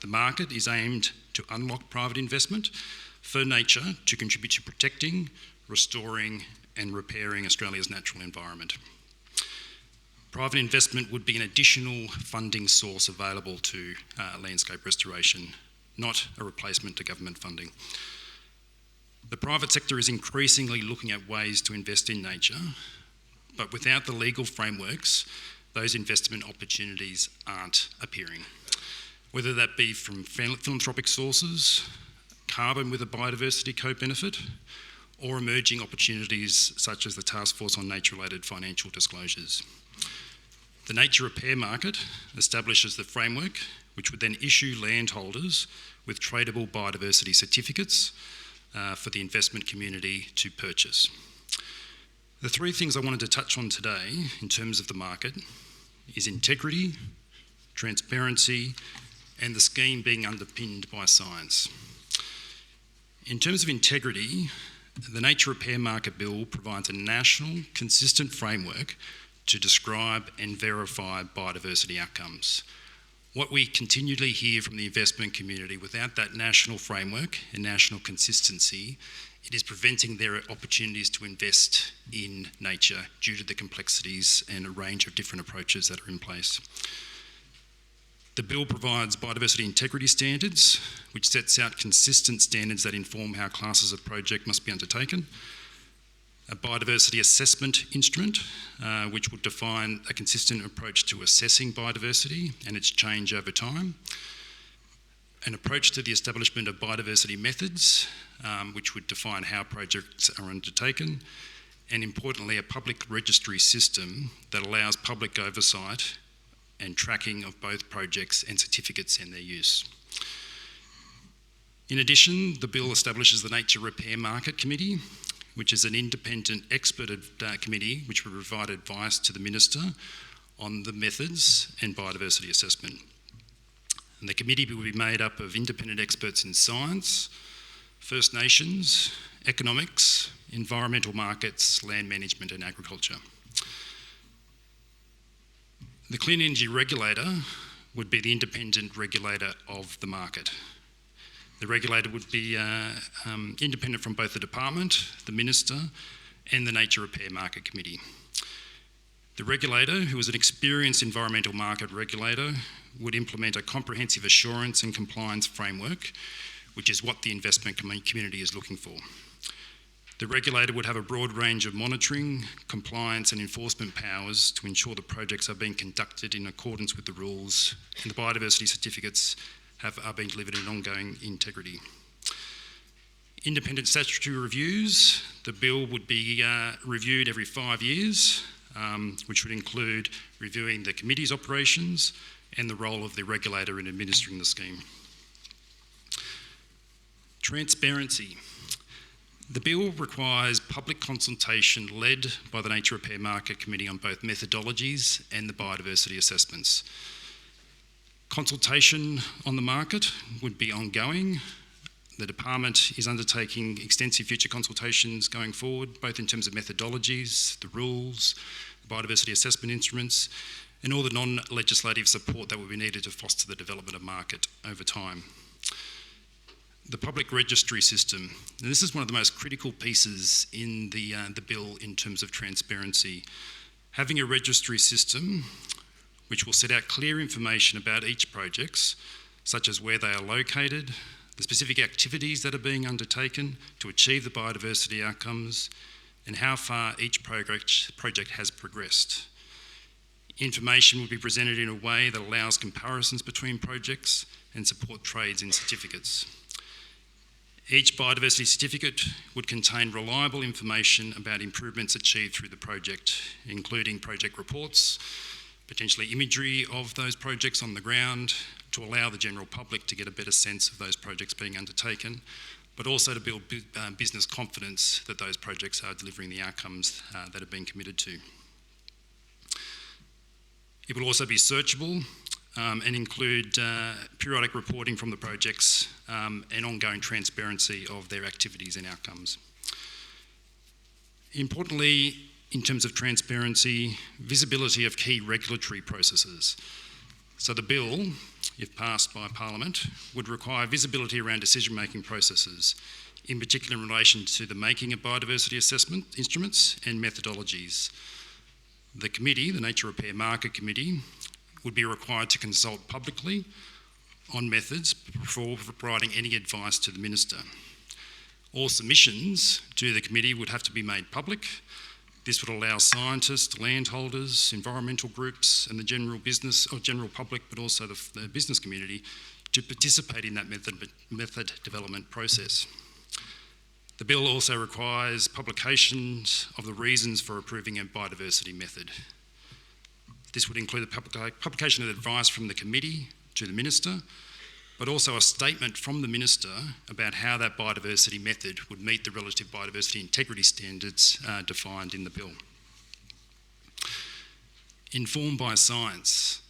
The market is aimed to unlock private investment for nature to contribute to protecting, restoring and repairing Australia's natural environment. Private investment would be an additional funding source available to landscape restoration, not a replacement to government funding. The private sector is increasingly looking at ways to invest in nature, but without the legal frameworks, those investment opportunities aren't appearing. whether that be from philanthropic sources, carbon with a biodiversity co-benefit, or emerging opportunities such as the Task Force on Nature-related Financial Disclosures. The nature repair market establishes the framework which would then issue landholders with tradable biodiversity certificates for the investment community to purchase. The three things I wanted to touch on today in terms of the market is integrity, transparency, and the scheme being underpinned by science. In terms of integrity, the Nature Repair Market Bill provides a national, consistent framework to describe and verify biodiversity outcomes. What we continually hear from the investment community, without that national framework and national consistency, it is preventing their opportunities to invest in nature due to the complexities and a range of different approaches that are in place. The bill provides biodiversity integrity standards, which sets out consistent standards that inform how classes of project must be undertaken. A biodiversity assessment instrument, which would define a consistent approach to assessing biodiversity and its change over time. An approach to the establishment of biodiversity methods, which would define how projects are undertaken. And importantly, a public registry system that allows public oversight and tracking of both projects and certificates and their use. In addition, the bill establishes the Nature Repair Market Committee, which is an independent expert committee which will provide advice to the Minister on the methods and biodiversity assessment. And the committee will be made up of independent experts in science, First Nations, economics, environmental markets, land management and agriculture. The Clean Energy Regulator would be the independent regulator of the market. The regulator would be independent from both the department, the minister, and the Nature Repair Market Committee. The regulator, who is an experienced environmental market regulator, would implement a comprehensive assurance and compliance framework, which is what the investment community is looking for. The regulator would have a broad range of monitoring, compliance and enforcement powers to ensure the projects are being conducted in accordance with the rules and the biodiversity certificates are being delivered in ongoing integrity. Independent statutory reviews, the bill would be reviewed every 5 years, which would include reviewing the committee's operations and the role of the regulator in administering the scheme. Transparency. The bill requires public consultation led by the Nature Repair Market Committee on both methodologies and the biodiversity assessments. Consultation on the market would be ongoing. The department is undertaking extensive future consultations going forward, both in terms of methodologies, the rules, the biodiversity assessment instruments, and all the non-legislative support that will be needed to foster the development of market over time. The public registry system. Now, this is one of the most critical pieces in the bill in terms of transparency. Having a registry system which will set out clear information about each project, such as where they are located, the specific activities that are being undertaken to achieve the biodiversity outcomes, and how far each project has progressed. Information will be presented in a way that allows comparisons between projects and support trades in certificates. Each biodiversity certificate would contain reliable information about improvements achieved through the project, including project reports, potentially imagery of those projects on the ground to allow the general public to get a better sense of those projects being undertaken, but also to build business confidence that those projects are delivering the outcomes that have been committed to. It will also be searchable and include periodic reporting from the projects and ongoing transparency of their activities and outcomes. Importantly, in terms of transparency, visibility of key regulatory processes. So the bill, if passed by Parliament, would require visibility around decision-making processes, in particular in relation to the making of biodiversity assessment instruments and methodologies. The committee, the Nature Repair Market Committee, would be required to consult publicly on methods before providing any advice to the Minister. All submissions to the committee would have to be made public, This would allow scientists, landholders, environmental groups and the general business or general public, but also the business community, to participate in that method development process. The bill also requires publications of the reasons for approving a biodiversity method. This would include the publication of advice from the committee to the minister, but also a statement from the minister about how that biodiversity method would meet the relative biodiversity integrity standards defined in the bill. Informed by science.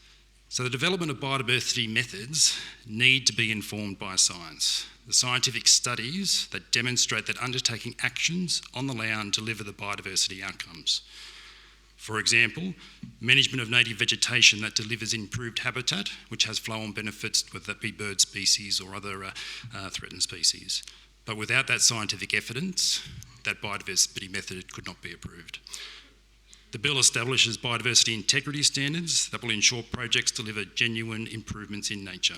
So the development of biodiversity methods need to be informed by science. The scientific studies that demonstrate that undertaking actions on the land deliver the biodiversity outcomes. For example, management of native vegetation that delivers improved habitat, which has flow-on benefits, whether that be bird species or other threatened species. But without that scientific evidence, that biodiversity method could not be approved. The bill establishes biodiversity integrity standards that will ensure projects deliver genuine improvements in nature.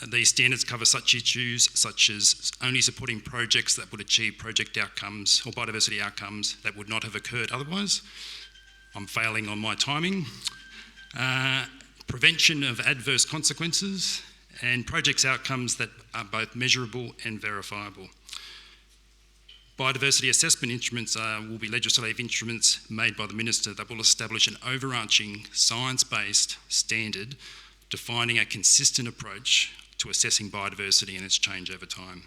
These standards cover such issues such as only supporting projects that would achieve project outcomes or biodiversity outcomes that would not have occurred otherwise. I'm failing on my timing. Prevention of adverse consequences and projects outcomes that are both measurable and verifiable. Biodiversity assessment instruments will be legislative instruments made by the Minister that will establish an overarching science-based standard defining a consistent approach to assessing biodiversity and its change over time.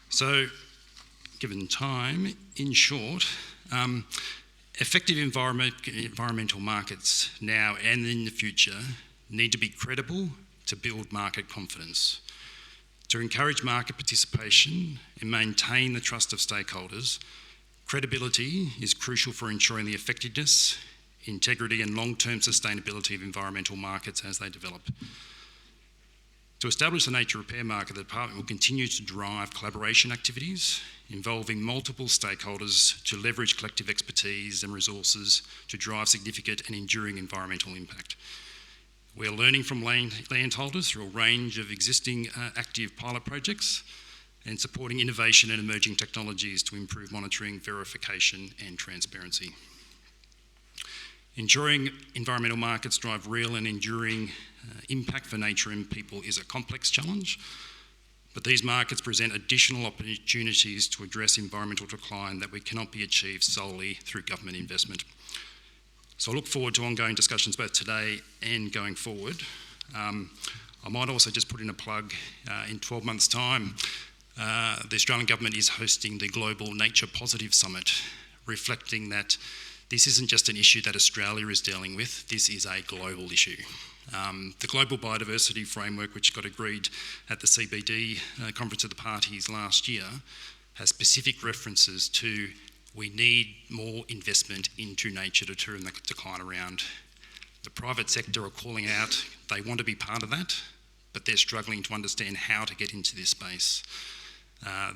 So, given time, in short, effective environmental markets now and in the future need to be credible to build market confidence. To encourage market participation and maintain the trust of stakeholders, credibility is crucial for ensuring the effectiveness, integrity and long-term sustainability of environmental markets as they develop. To establish the nature repair market, the Department will continue to drive collaboration activities involving multiple stakeholders to leverage collective expertise and resources to drive significant and enduring environmental impact. We are learning from landholders through a range of existing active pilot projects and supporting innovation and emerging technologies to improve monitoring, verification and transparency. Ensuring environmental markets drive real and enduring impact for nature and people is a complex challenge, but these markets present additional opportunities to address environmental decline that we cannot be achieved solely through government investment. So I look forward to ongoing discussions both today and going forward. I might also just put in a plug, in 12 months' time, the Australian Government is hosting the Global Nature Positive Summit, reflecting that this isn't just an issue that Australia is dealing with, this is a global issue. The Global Biodiversity Framework, which got agreed at the CBD Conference of the Parties last year, has specific references to we need more investment into nature to turn the decline around. The private sector are calling out, they want to be part of that, but they're struggling to understand how to get into this space.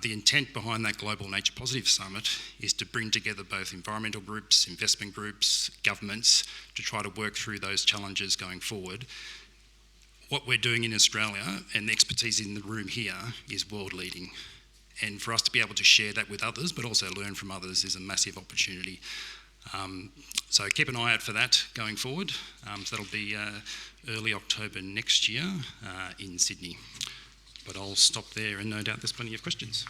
The intent behind that Global Nature Positive Summit is to bring together both environmental groups, investment groups, governments, to try to work through those challenges going forward. What we're doing in Australia, and the expertise in the room here, is world leading. And for us to be able to share that with others, but also learn from others, is a massive opportunity. So keep an eye out for that going forward. So that'll be early October next year in Sydney. But I'll stop there, and no doubt there's plenty of questions.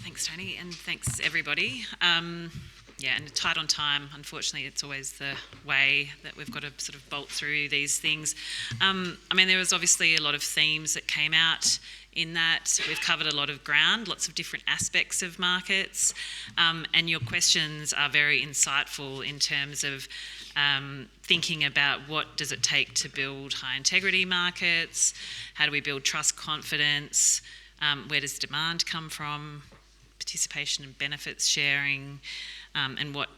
Thanks, Tony, and thanks, everybody. Yeah, and tight on time. Unfortunately, it's always the way that we've got to sort of bolt through these things. I mean, there was obviously a lot of themes that came out in that. We've covered a lot of ground, lots of different aspects of markets, and your questions are very insightful in terms of thinking about what does it take to build high integrity markets, how do we build trust, confidence, where does demand come from, participation and benefits sharing, and what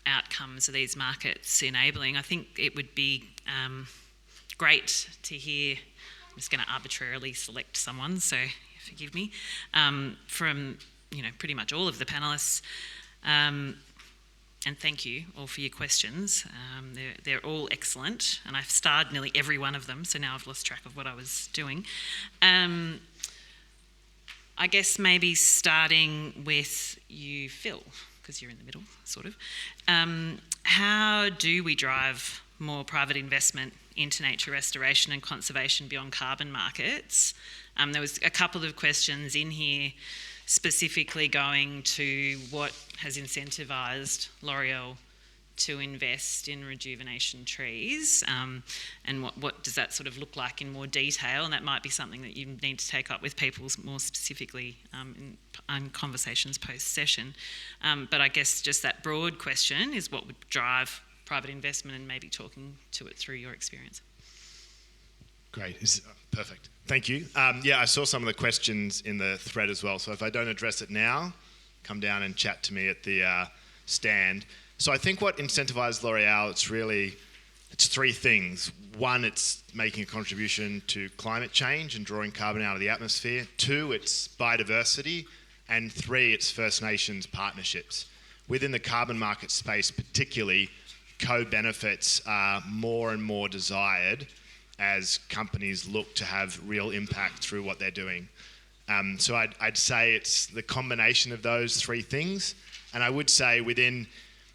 outcomes are these markets enabling. I think it would be great to hear, I'm just going to arbitrarily select someone, so forgive me, from pretty much all of the panellists, and thank you all for your questions. They're all excellent, and I've starred nearly every one of them, so now I've lost track of what I was doing. I guess maybe starting with you, Phil, because you're in the middle, sort of. How do we drive more private investment into nature restoration and conservation beyond carbon markets? There was a couple of questions in here specifically going to what has incentivised L'Oreal to invest in rejuvenation trees, and what does that sort of look like in more detail, and that might be something that you need to take up with people more specifically in conversations post-session. But I guess just that broad question is what would drive private investment, and maybe talking to it through your experience. Great. Perfect. Thank you. I saw some of the questions in the thread as well, so if I don't address it now, come down and chat to me at the stand. So I think what incentivised L'Oreal, it's three things. One, it's making a contribution to climate change and drawing carbon out of the atmosphere. Two, it's biodiversity. And three, it's First Nations partnerships. Within the carbon market space particularly, co-benefits are more and more desired as companies look to have real impact through what they're doing. So I'd say it's the combination of those three things. And I would say within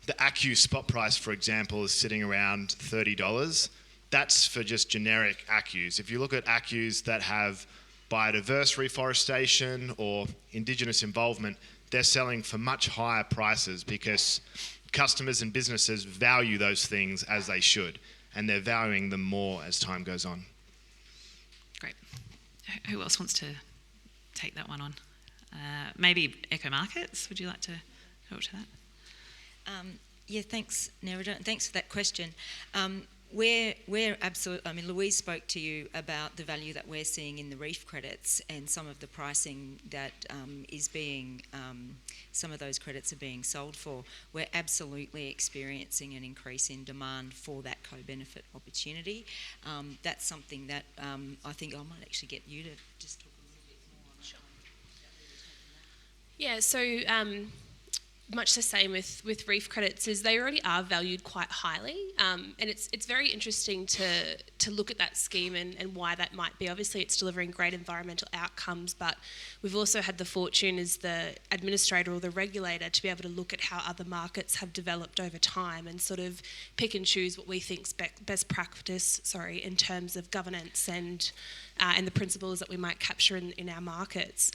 the ACCU spot price, for example, is sitting around $30. That's for just generic ACCUs. If you look at ACCUs that have biodiverse reforestation or Indigenous involvement, they're selling for much higher prices because customers and businesses value those things as they should, and they're valuing them more as time goes on. Great. Who else wants to take that one on? Maybe Eco Markets, would you like to talk to that? Thanks, Nerida, and thanks for that question. We're absolutely, Louise spoke to you about the value that we're seeing in the reef credits and some of the pricing that is being, some of those credits are being sold for. We're absolutely experiencing an increase in demand for that co-benefit opportunity. That's something that I think I might actually get you to just talk a little bit more on. Yeah, so much the same with reef credits is they already are valued quite highly, and it's very interesting to look at that scheme and why that might be. Obviously it's delivering great environmental outcomes, but we've also had the fortune as the administrator or the regulator to be able to look at how other markets have developed over time and sort of pick and choose what we think's best practice in terms of governance and the principles that we might capture in our markets.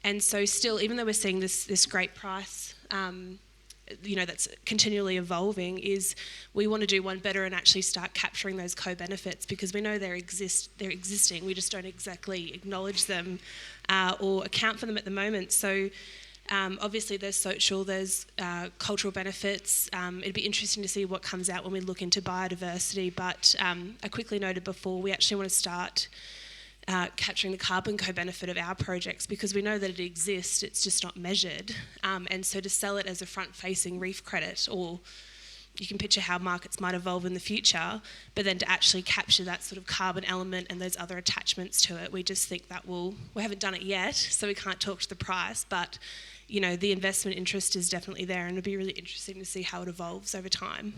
And so still, even though we're seeing this great price, that's continually evolving, is we want to do one better and actually start capturing those co-benefits because we know they're existing. We just don't exactly acknowledge them or account for them at the moment. So obviously there's social, there's cultural benefits. It'd be interesting to see what comes out when we look into biodiversity. But I quickly noted before, we actually want to start capturing the carbon co-benefit of our projects because we know that it exists, it's just not measured. And so to sell it as a front-facing reef credit, or you can picture how markets might evolve in the future, but then to actually capture that sort of carbon element and those other attachments to it, we just think that we haven't done it yet, so we can't talk to the price, but the investment interest is definitely there, and it'll be really interesting to see how it evolves over time.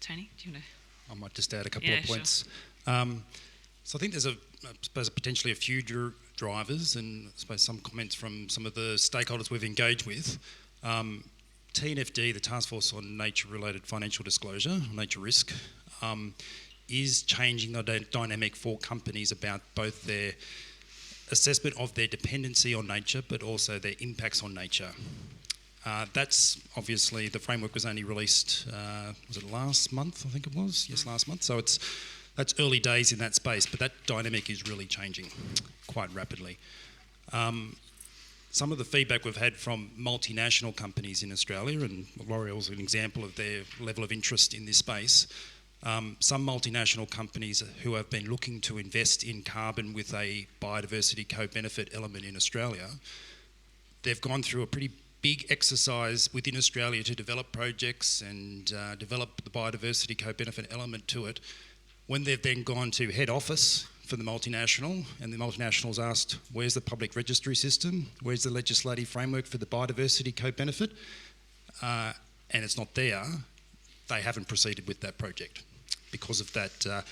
Tony, do you want to? I might just add a couple of points. Sure. So I think there's potentially a few drivers, and I suppose some comments from some of the stakeholders we've engaged with. TNFD, the Task Force on Nature-Related Financial Disclosure, nature risk, is changing the dynamic for companies about both their assessment of their dependency on nature, but also their impacts on nature. That's obviously, the framework was only released, was it last month, I think it was? Yes, last month. So that's early days in that space, but that dynamic is really changing quite rapidly. Some of the feedback we've had from multinational companies in Australia, and L'Oreal's an example of their level of interest in this space, some multinational companies who have been looking to invest in carbon with a biodiversity co-benefit element in Australia, they've gone through a pretty big exercise within Australia to develop projects and develop the biodiversity co-benefit element to it. When they've then gone to head office for the multinational, and the multinationals asked, where's the public registry system? Where's the legislative framework for the biodiversity co-benefit? And it's not there. They haven't proceeded with that project. Because of that,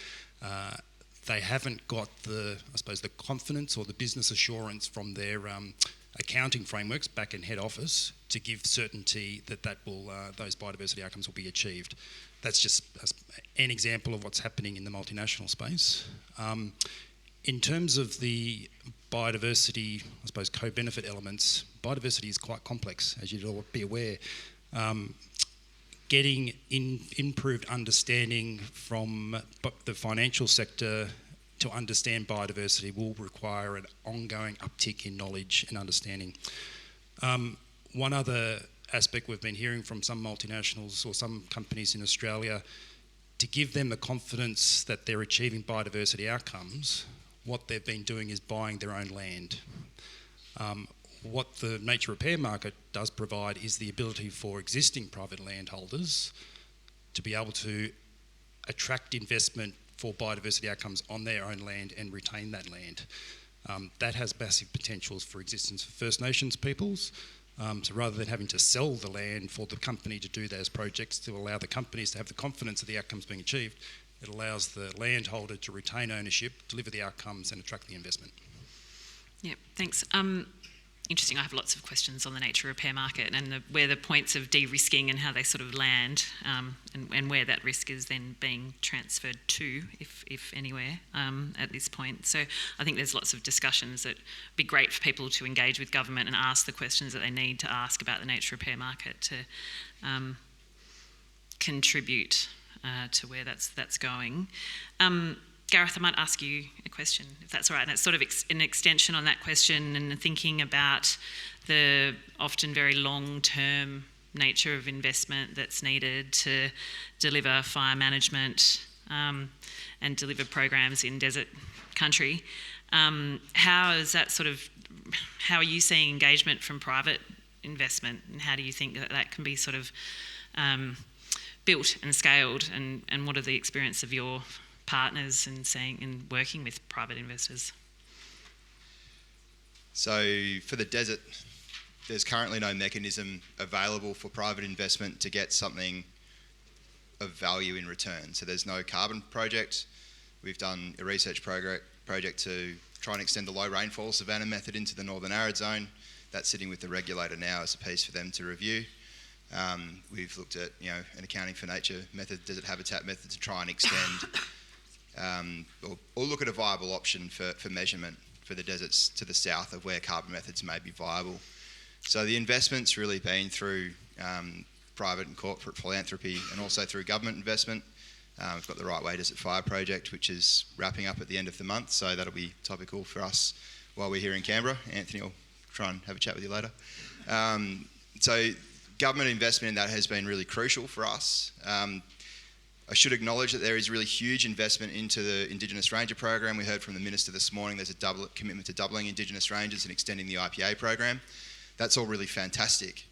they haven't got the confidence or the business assurance from their accounting frameworks back in head office to give certainty that those biodiversity outcomes will be achieved. That's just an example of what's happening in the multinational space. In terms of the biodiversity, co-benefit elements, biodiversity is quite complex, as you'd all be aware. Getting improved understanding from the financial sector to understand biodiversity will require an ongoing uptick in knowledge and understanding. One other aspect we've been hearing from some multinationals or some companies in Australia, to give them the confidence that they're achieving biodiversity outcomes, what they've been doing is buying their own land. What the nature repair market does provide is the ability for existing private landholders to be able to attract investment for biodiversity outcomes on their own land and retain that land. That has massive potentials for existence for First Nations peoples. So rather than having to sell the land for the company to do those projects, to allow the companies to have the confidence of the outcomes being achieved, it allows the landholder to retain ownership, deliver the outcomes and attract the investment. Yeah, thanks. Interesting. I have lots of questions on the nature repair market and where the points of de-risking and how they sort of land, and where that risk is then being transferred to, if anywhere, at this point. So I think there's lots of discussions that would be great for people to engage with government and ask the questions that they need to ask about the nature repair market to contribute to where that's going. Gareth, I might ask you a question, if that's all right. And it's sort of an extension on that question and thinking about the often very long-term nature of investment that's needed to deliver fire management and deliver programs in desert country. How are you seeing engagement from private investment, and how do you think that can be sort of built and scaled, and what are the experience of your partners and working with private investors? So for the desert, there's currently no mechanism available for private investment to get something of value in return. So there's no carbon project. We've done a research project to try and extend the low rainfall savanna method into the northern arid zone. That's sitting with the regulator now as a piece for them to review. We've looked at an accounting for nature method, desert habitat method, to try and extend or look at a viable option for measurement for the deserts to the south of where carbon methods may be viable. So the investment's really been through private and corporate philanthropy and also through government investment. We've got the Right Way Desert Fire project, which is wrapping up at the end of the month, so that'll be topical for us while we're here in Canberra. Anthony will try and have a chat with you later. So government investment in that has been really crucial for us. I should acknowledge that there is really huge investment into the Indigenous Ranger program. We heard from the Minister this morning there's a commitment to doubling Indigenous Rangers and extending the IPA program. That's all really fantastic.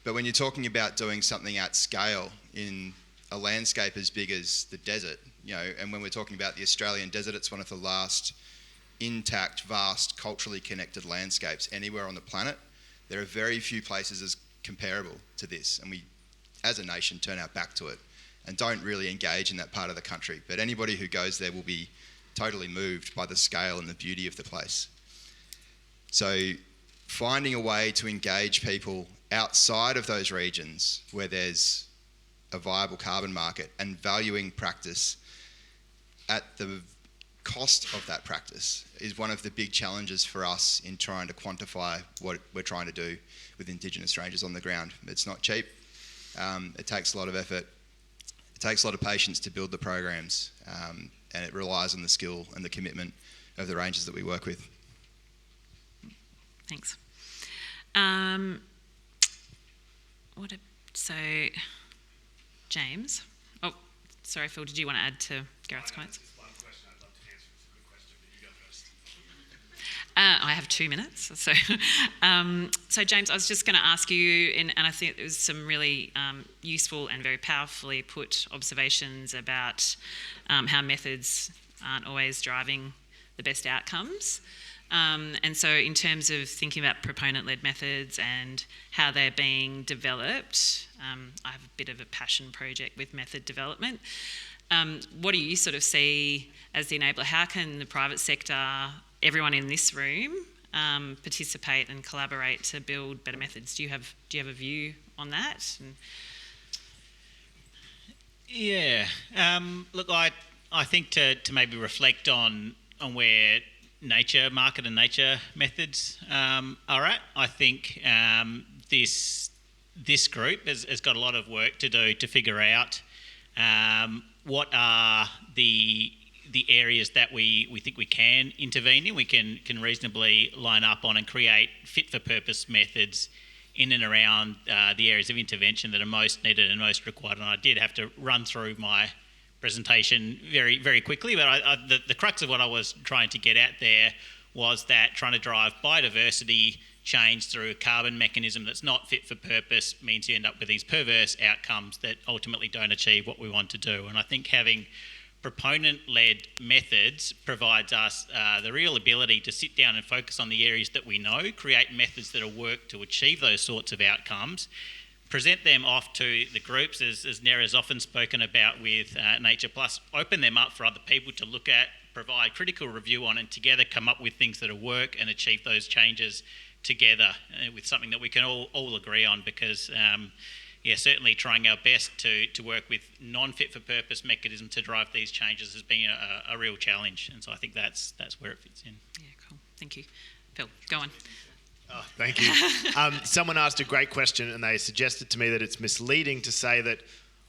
But when you're talking about doing something at scale in a landscape as big as the desert, and when we're talking about the Australian desert, it's one of the last intact, vast, culturally connected landscapes anywhere on the planet. There are very few places as comparable to this, and we, as a nation, turn our back to it and don't really engage in that part of the country. But anybody who goes there will be totally moved by the scale and the beauty of the place. So finding a way to engage people outside of those regions where there's a viable carbon market and valuing practice at the cost of that practice is one of the big challenges for us in trying to quantify what we're trying to do with Indigenous Rangers on the ground. It's not cheap. It takes a lot of effort. It takes a lot of patience to build the programs, and it relies on the skill and the commitment of the rangers that we work with. Thanks. So, James. Oh, sorry, Phil, did you want to add to Gareth's comments? Just one question I'd love to answer. It's a good question, but you go first. I have 2 minutes. So James, I was just going to ask you, and I think there was some really useful and very powerfully put observations about how methods aren't always driving the best outcomes. And so in terms of thinking about proponent-led methods and how they're being developed, I have a bit of a passion project with method development. What do you sort of see as the enabler? How can the private sector, everyone in this room, participate and collaborate to build better methods? Do you have a view on that? Yeah. Look, I think to maybe reflect on where market and nature methods are at. I think this group has got a lot of work to do to figure out what are the areas that we think we can intervene in, we can reasonably line up on and create fit-for-purpose methods in and around the areas of intervention that are most needed and most required. And I did have to run through my presentation very, very quickly, but the crux of what I was trying to get at there was that trying to drive biodiversity change through a carbon mechanism that's not fit for purpose means you end up with these perverse outcomes that ultimately don't achieve what we want to do. And I think having proponent-led methods provides us the real ability to sit down and focus on the areas that we know, create methods that will work to achieve those sorts of outcomes, present them off to the groups, as Nerida has often spoken about with Nature Plus, open them up for other people to look at, provide critical review on, and together come up with things that will work and achieve those changes together with something that we can all agree on, because certainly trying our best to work with non-fit-for-purpose mechanisms to drive these changes has been a real challenge, and so I think that's where it fits in. Yeah, cool. Thank you. Phil, go on. Oh, thank you. Someone asked a great question and they suggested to me that it's misleading to say that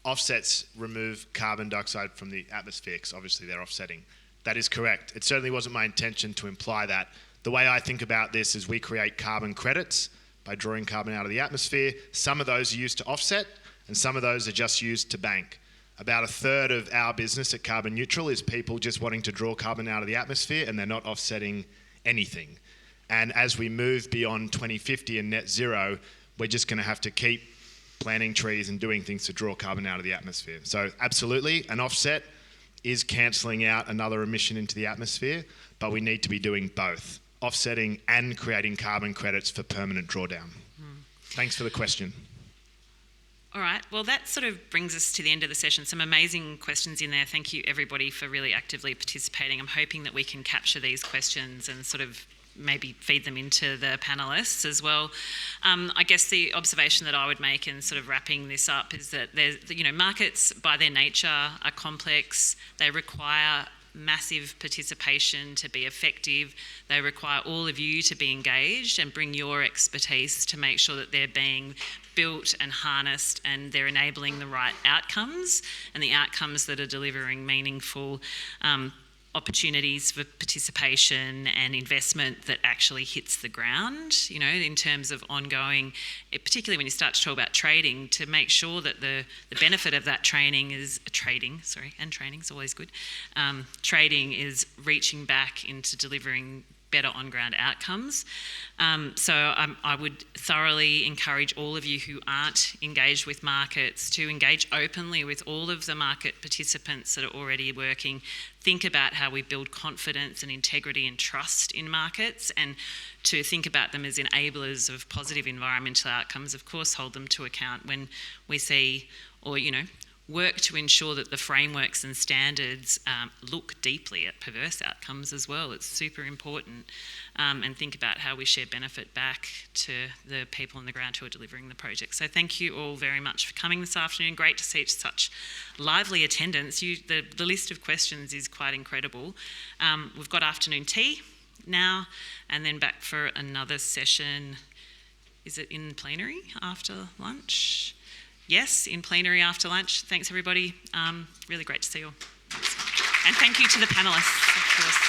offsets remove carbon dioxide from the atmosphere, because obviously they're offsetting. That is correct. It certainly wasn't my intention to imply that. The way I think about this is we create carbon credits by drawing carbon out of the atmosphere. Some of those are used to offset and some of those are just used to bank. About a third of our business at Carbon Neutral is people just wanting to draw carbon out of the atmosphere and they're not offsetting anything. And as we move beyond 2050 and net zero, we're just going to have to keep planting trees and doing things to draw carbon out of the atmosphere. So absolutely, an offset is cancelling out another emission into the atmosphere, but we need to be doing both, offsetting and creating carbon credits for permanent drawdown. Thanks for the question. All right, well that sort of brings us to the end of the session. Some amazing questions in there. Thank you everybody for really actively participating. I'm hoping that we can capture these questions and sort of maybe feed them into the panellists as well. I guess the observation that I would make in sort of wrapping this up is that markets by their nature are complex. They require massive participation to be effective. They require all of you to be engaged and bring your expertise to make sure that they're being built and harnessed and they're enabling the right outcomes and the outcomes that are delivering meaningful opportunities for participation and investment that actually hits the ground, in terms of ongoing, particularly when you start to talk about trading, to make sure that the benefit of that trading is always good. Trading is reaching back into delivering better on-ground outcomes. So I would thoroughly encourage all of you who aren't engaged with markets to engage openly with all of the market participants that are already working. Think about how we build confidence and integrity and trust in markets, and to think about them as enablers of positive environmental outcomes. Of course, hold them to account when we see work to ensure that the frameworks and standards look deeply at perverse outcomes as well. It's super important. And think about how we share benefit back to the people on the ground who are delivering the project. So thank you all very much for coming this afternoon. Great to see such lively attendance. The list of questions is quite incredible. We've got afternoon tea now, and then back for another session. Is it in plenary after lunch? Yes, in plenary after lunch. Thanks, everybody. Really great to see you all. And thank you to the panellists, of course.